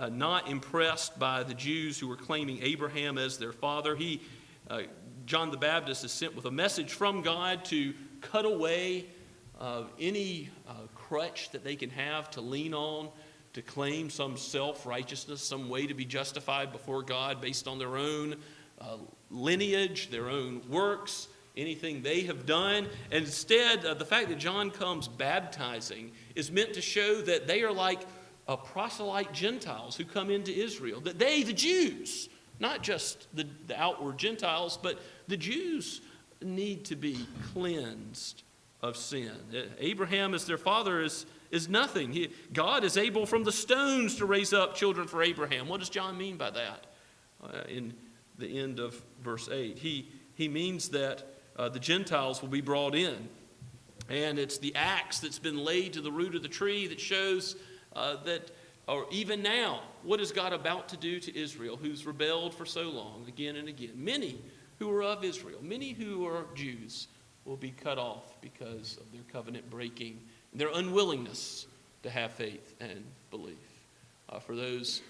not impressed by the Jews who were claiming Abraham as their father. John the Baptist is sent with a message from God to cut away any crutch that they can have to lean on, to claim some self-righteousness, some way to be justified before God based on their own lineage, their own works, anything they have done. And instead, the fact that John comes baptizing is meant to show that they are like proselyte Gentiles who come into Israel. That they, the Jews, not just the outward Gentiles, but the Jews need to be cleansed of sin. Abraham as their father is nothing. God is able from the stones to raise up children for Abraham. What does John mean by that? In the end of verse 8. He means that the Gentiles will be brought in. And it's the axe that's been laid to the root of the tree that shows that, or even now, what is God about to do to Israel, who's rebelled for so long, again and again? Many who are of Israel, many who are Jews, will be cut off because of their covenant breaking and their unwillingness to have faith and belief. For those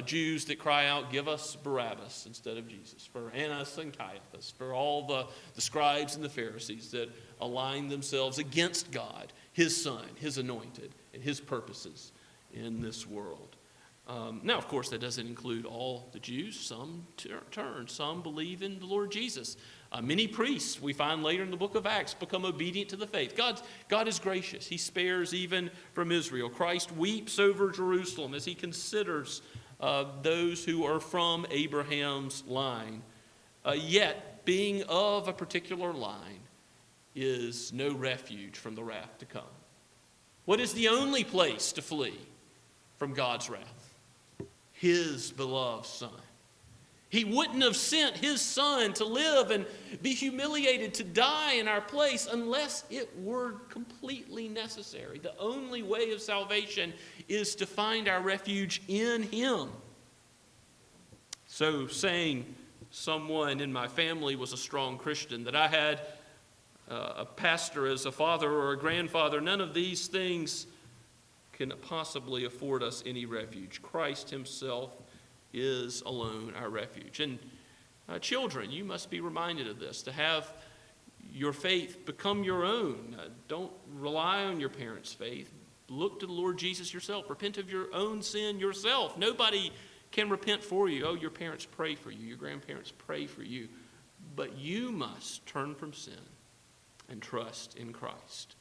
Jews that cry out, give us Barabbas instead of Jesus, for Annas and Caiaphas, for all the scribes and the Pharisees that align themselves against God, his Son, his anointed, and his purposes in this world. Now, of course, that doesn't include all the Jews. Some turn, some believe in the Lord Jesus. Many priests, we find later in the book of Acts, become obedient to the faith. God is gracious. He spares even from Israel. Christ weeps over Jerusalem as he considers those who are from Abraham's line. Yet, being of a particular line is no refuge from the wrath to come. What is the only place to flee from God's wrath? His beloved Son. He wouldn't have sent his Son to live and be humiliated, to die in our place, unless it were completely necessary. The only way of salvation is to find our refuge in him. So saying someone in my family was a strong Christian, that I had a pastor as a father or a grandfather, none of these things can possibly afford us any refuge. Christ himself is alone our refuge. And children, you must be reminded of this, to have your faith become your own. Don't rely on your parents' faith. Look to the Lord Jesus yourself. Repent of your own sin yourself. Nobody can repent for you. Oh, your parents pray for you. Your grandparents pray for you. But you must turn from sin and trust in Christ.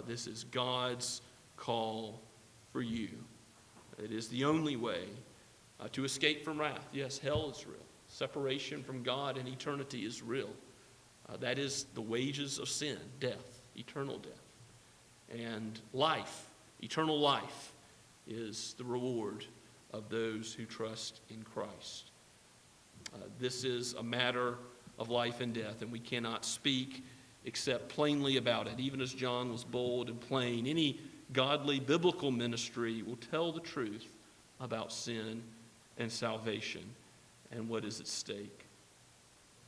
This is God's call for you. It is the only way to escape from wrath. Yes, hell is real. Separation from God and eternity is real. That is the wages of sin, death, eternal death. And life, eternal life, is the reward of those who trust in Christ. This is a matter of life and death, and we cannot speak except plainly about it. Even as John was bold and plain, any godly biblical ministry will tell the truth about sin and salvation and what is at stake.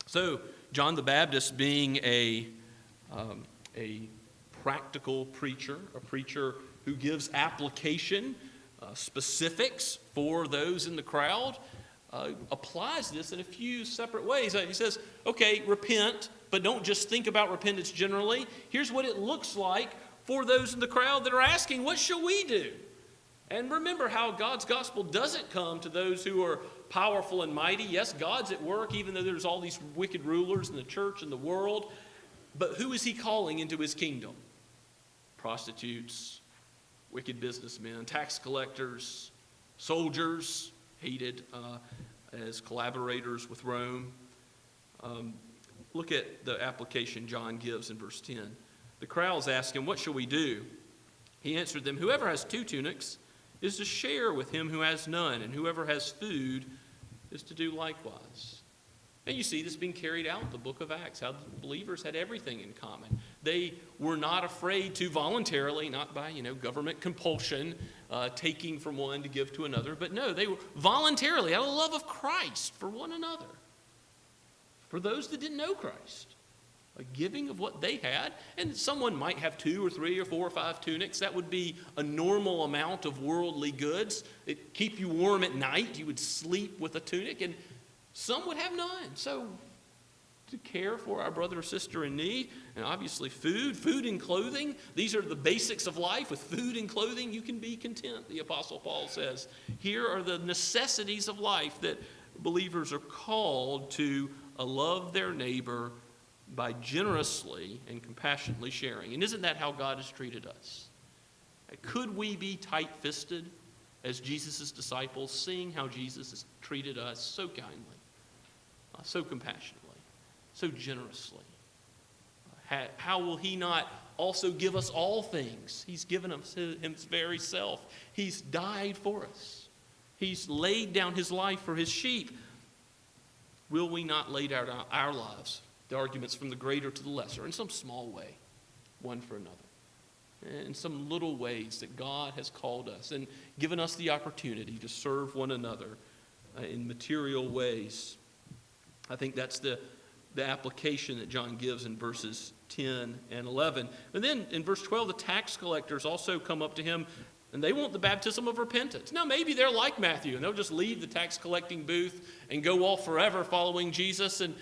So, John the Baptist, being a practical preacher, a preacher who gives application, specifics for those in the crowd, applies this in a few separate ways. He says, okay, repent, but don't just think about repentance generally. Here's what it looks like for those in the crowd that are asking, what shall we do? And remember how God's gospel doesn't come to those who are powerful and mighty. Yes, God's at work, even though there's all these wicked rulers in the church and the world. But who is he calling into his kingdom? Prostitutes, wicked businessmen, tax collectors, soldiers, hated as collaborators with Rome. Look at the application John gives in verse 10. The crowds asked him, what shall we do? He answered them, whoever has 2 tunics is to share with him who has none, and whoever has food is to do likewise. And you see this being carried out in the book of Acts, how the believers had everything in common. They were not afraid to voluntarily, not by government compulsion, taking from one to give to another, but no, they were voluntarily, out of the love of Christ for one another. For those that didn't know Christ, a giving of what they had. And someone might have 2 or 3 or 4 or 5 tunics. That would be a normal amount of worldly goods. It'd keep you warm at night. You would sleep with a tunic. And some would have none. So to care for our brother or sister in need, and obviously food and clothing. These are the basics of life. With food and clothing, you can be content, the Apostle Paul says. Here are the necessities of life that believers are called to love their neighbor by generously and compassionately sharing. And isn't that how God has treated us? Could we be tight-fisted as Jesus' disciples, seeing how Jesus has treated us so kindly, so compassionately, so generously? How will he not also give us all things? He's given us his very self. He's died for us. He's laid down his life for his sheep. Will we not lay down our lives, the arguments from the greater to the lesser, in some small way, one for another? In some little ways that God has called us and given us the opportunity to serve one another in material ways. I think that's the application that John gives in verses 10 and 11. And then in verse 12, the tax collectors also come up to him, and they want the baptism of repentance. Now, maybe they're like Matthew, and they'll just leave the tax collecting booth and go off forever following Jesus. And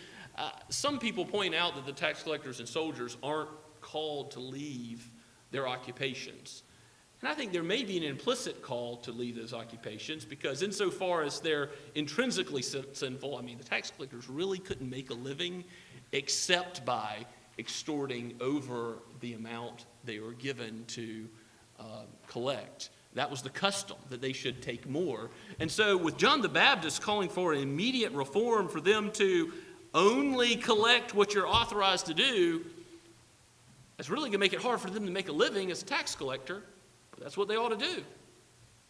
some people point out that the tax collectors and soldiers aren't called to leave their occupations. And I think there may be an implicit call to leave those occupations, because insofar as they're intrinsically sinful, I mean, the tax collectors really couldn't make a living except by extorting over the amount they were given to collect. That was the custom, that they should take more. And so with John the Baptist calling for an immediate reform for them to only collect what you're authorized to do, that's really going to make it hard for them to make a living as a tax collector. But that's what they ought to do.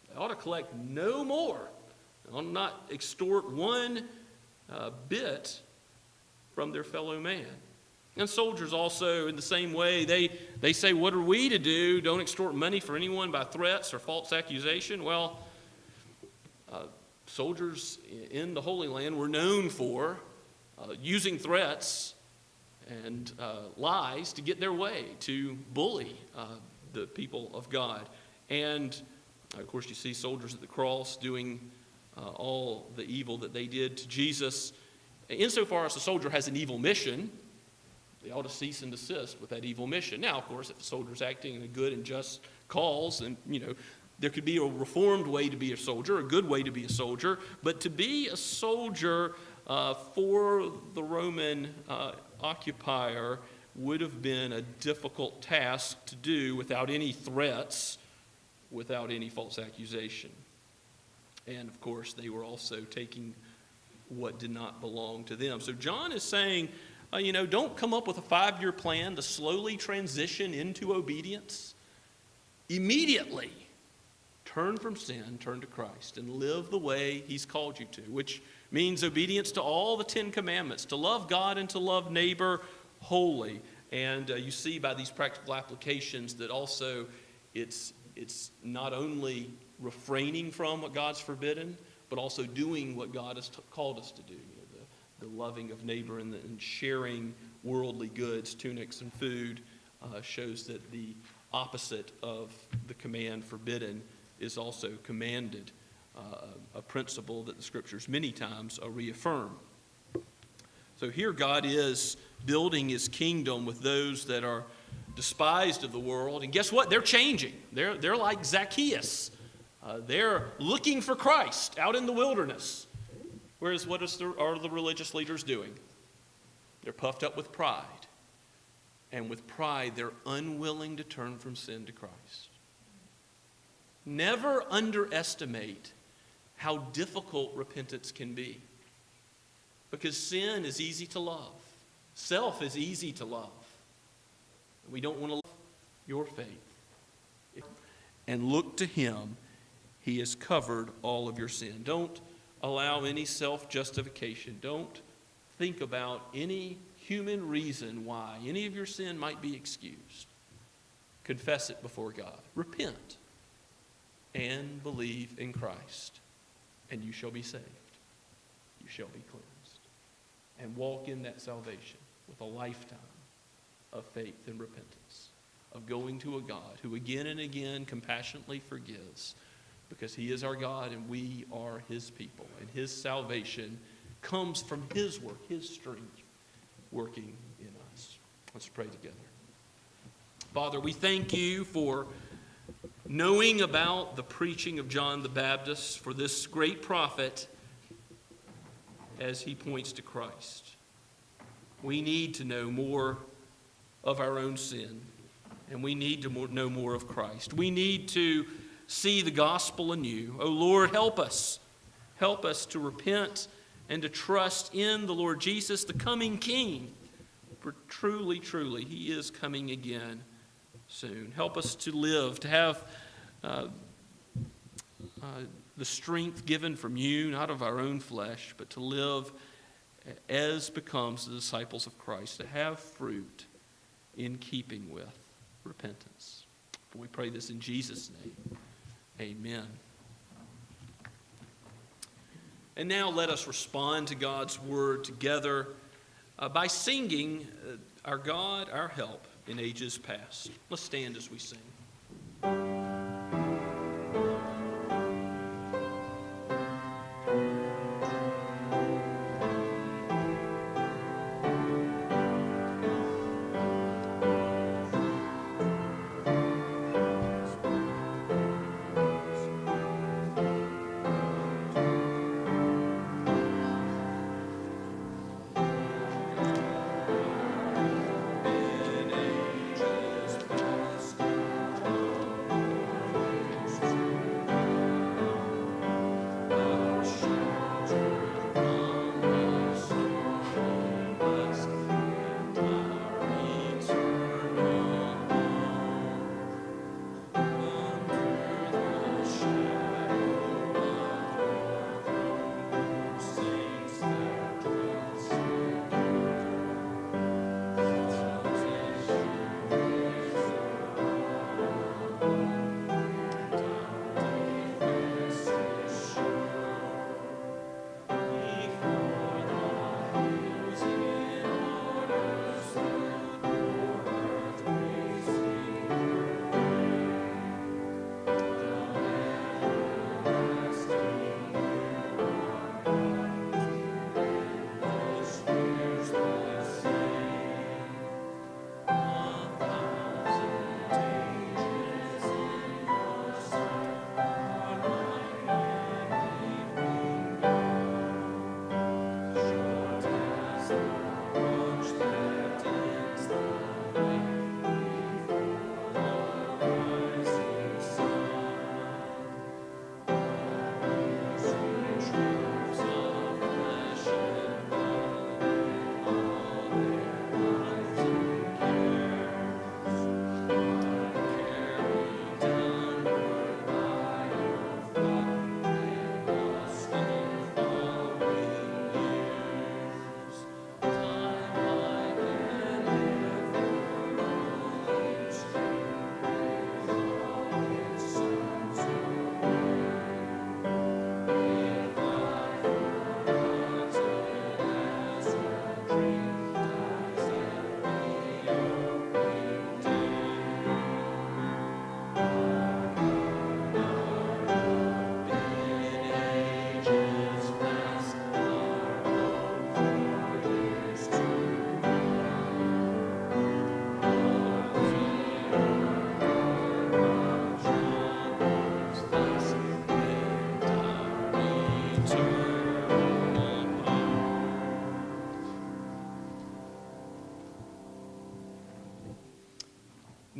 They ought to collect no more. They ought not extort one bit from their fellow man. And soldiers also, in the same way, they say, what are we to do? Don't extort money for anyone by threats or false accusation. Well, soldiers in the Holy Land were known for using threats and lies to get their way, to bully the people of God. And, of course, you see soldiers at the cross doing all the evil that they did to Jesus. Insofar as a soldier has an evil mission, they ought to cease and desist with that evil mission. Now, of course, if a soldier's acting in a good and just cause, and, there could be a reformed way to be a soldier, a good way to be a soldier. But to be a soldier for the Roman occupier would have been a difficult task to do without any threats, without any false accusation. And, of course, they were also taking what did not belong to them. So John is saying, don't come up with a 5-year plan to slowly transition into obedience. Immediately, turn from sin, turn to Christ, and live the way he's called you to, which means obedience to all the 10 commandments, to love God and to love neighbor wholly. And you see by these practical applications that also it's not only refraining from what God's forbidden, but also doing what God has called us to do. The loving of neighbor and sharing worldly goods, tunics and food, shows that the opposite of the command forbidden is also commanded, a principle that the Scriptures many times reaffirm. So here God is building his kingdom with those that are despised of the world. And guess what? They're changing. They're like Zacchaeus. They're looking for Christ out in the wilderness. Whereas what are the religious leaders doing? They're puffed up with pride. And with pride, they're unwilling to turn from sin to Christ. Never underestimate how difficult repentance can be. Because sin is easy to love. Self is easy to love. We don't want to love your faith. And look to him. He has covered all of your sin. Don't allow any self-justification. Don't think about any human reason why any of your sin might be excused. Confess it before God. Repent and believe in Christ, and you shall be saved. You shall be cleansed. And walk in that salvation with a lifetime of faith and repentance, of going to a God who again and again compassionately forgives, because he is our God and we are his people. And his salvation comes from his work, his strength working in us. Let's pray together. Father, we thank you for knowing about the preaching of John the Baptist, for this great prophet as he points to Christ. We need to know more of our own sin, and we need to know more of Christ. We need to see the gospel anew. Oh Lord, help us. Help us to repent and to trust in the Lord Jesus, the coming King. For truly, truly, he is coming again soon. Help us to live, to have the strength given from you, not of our own flesh, but to live as becomes the disciples of Christ, to have fruit in keeping with repentance. For we pray this in Jesus' name. Amen. And now let us respond to God's word together by singing Our God, Our Help in Ages Past. Let's stand as we sing. In ages past.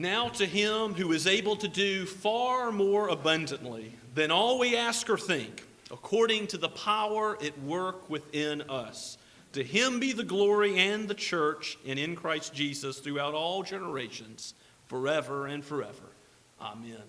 Now to him who is able to do far more abundantly than all we ask or think, according to the power at work within us. To him be the glory and the church and in Christ Jesus throughout all generations, forever and forever. Amen.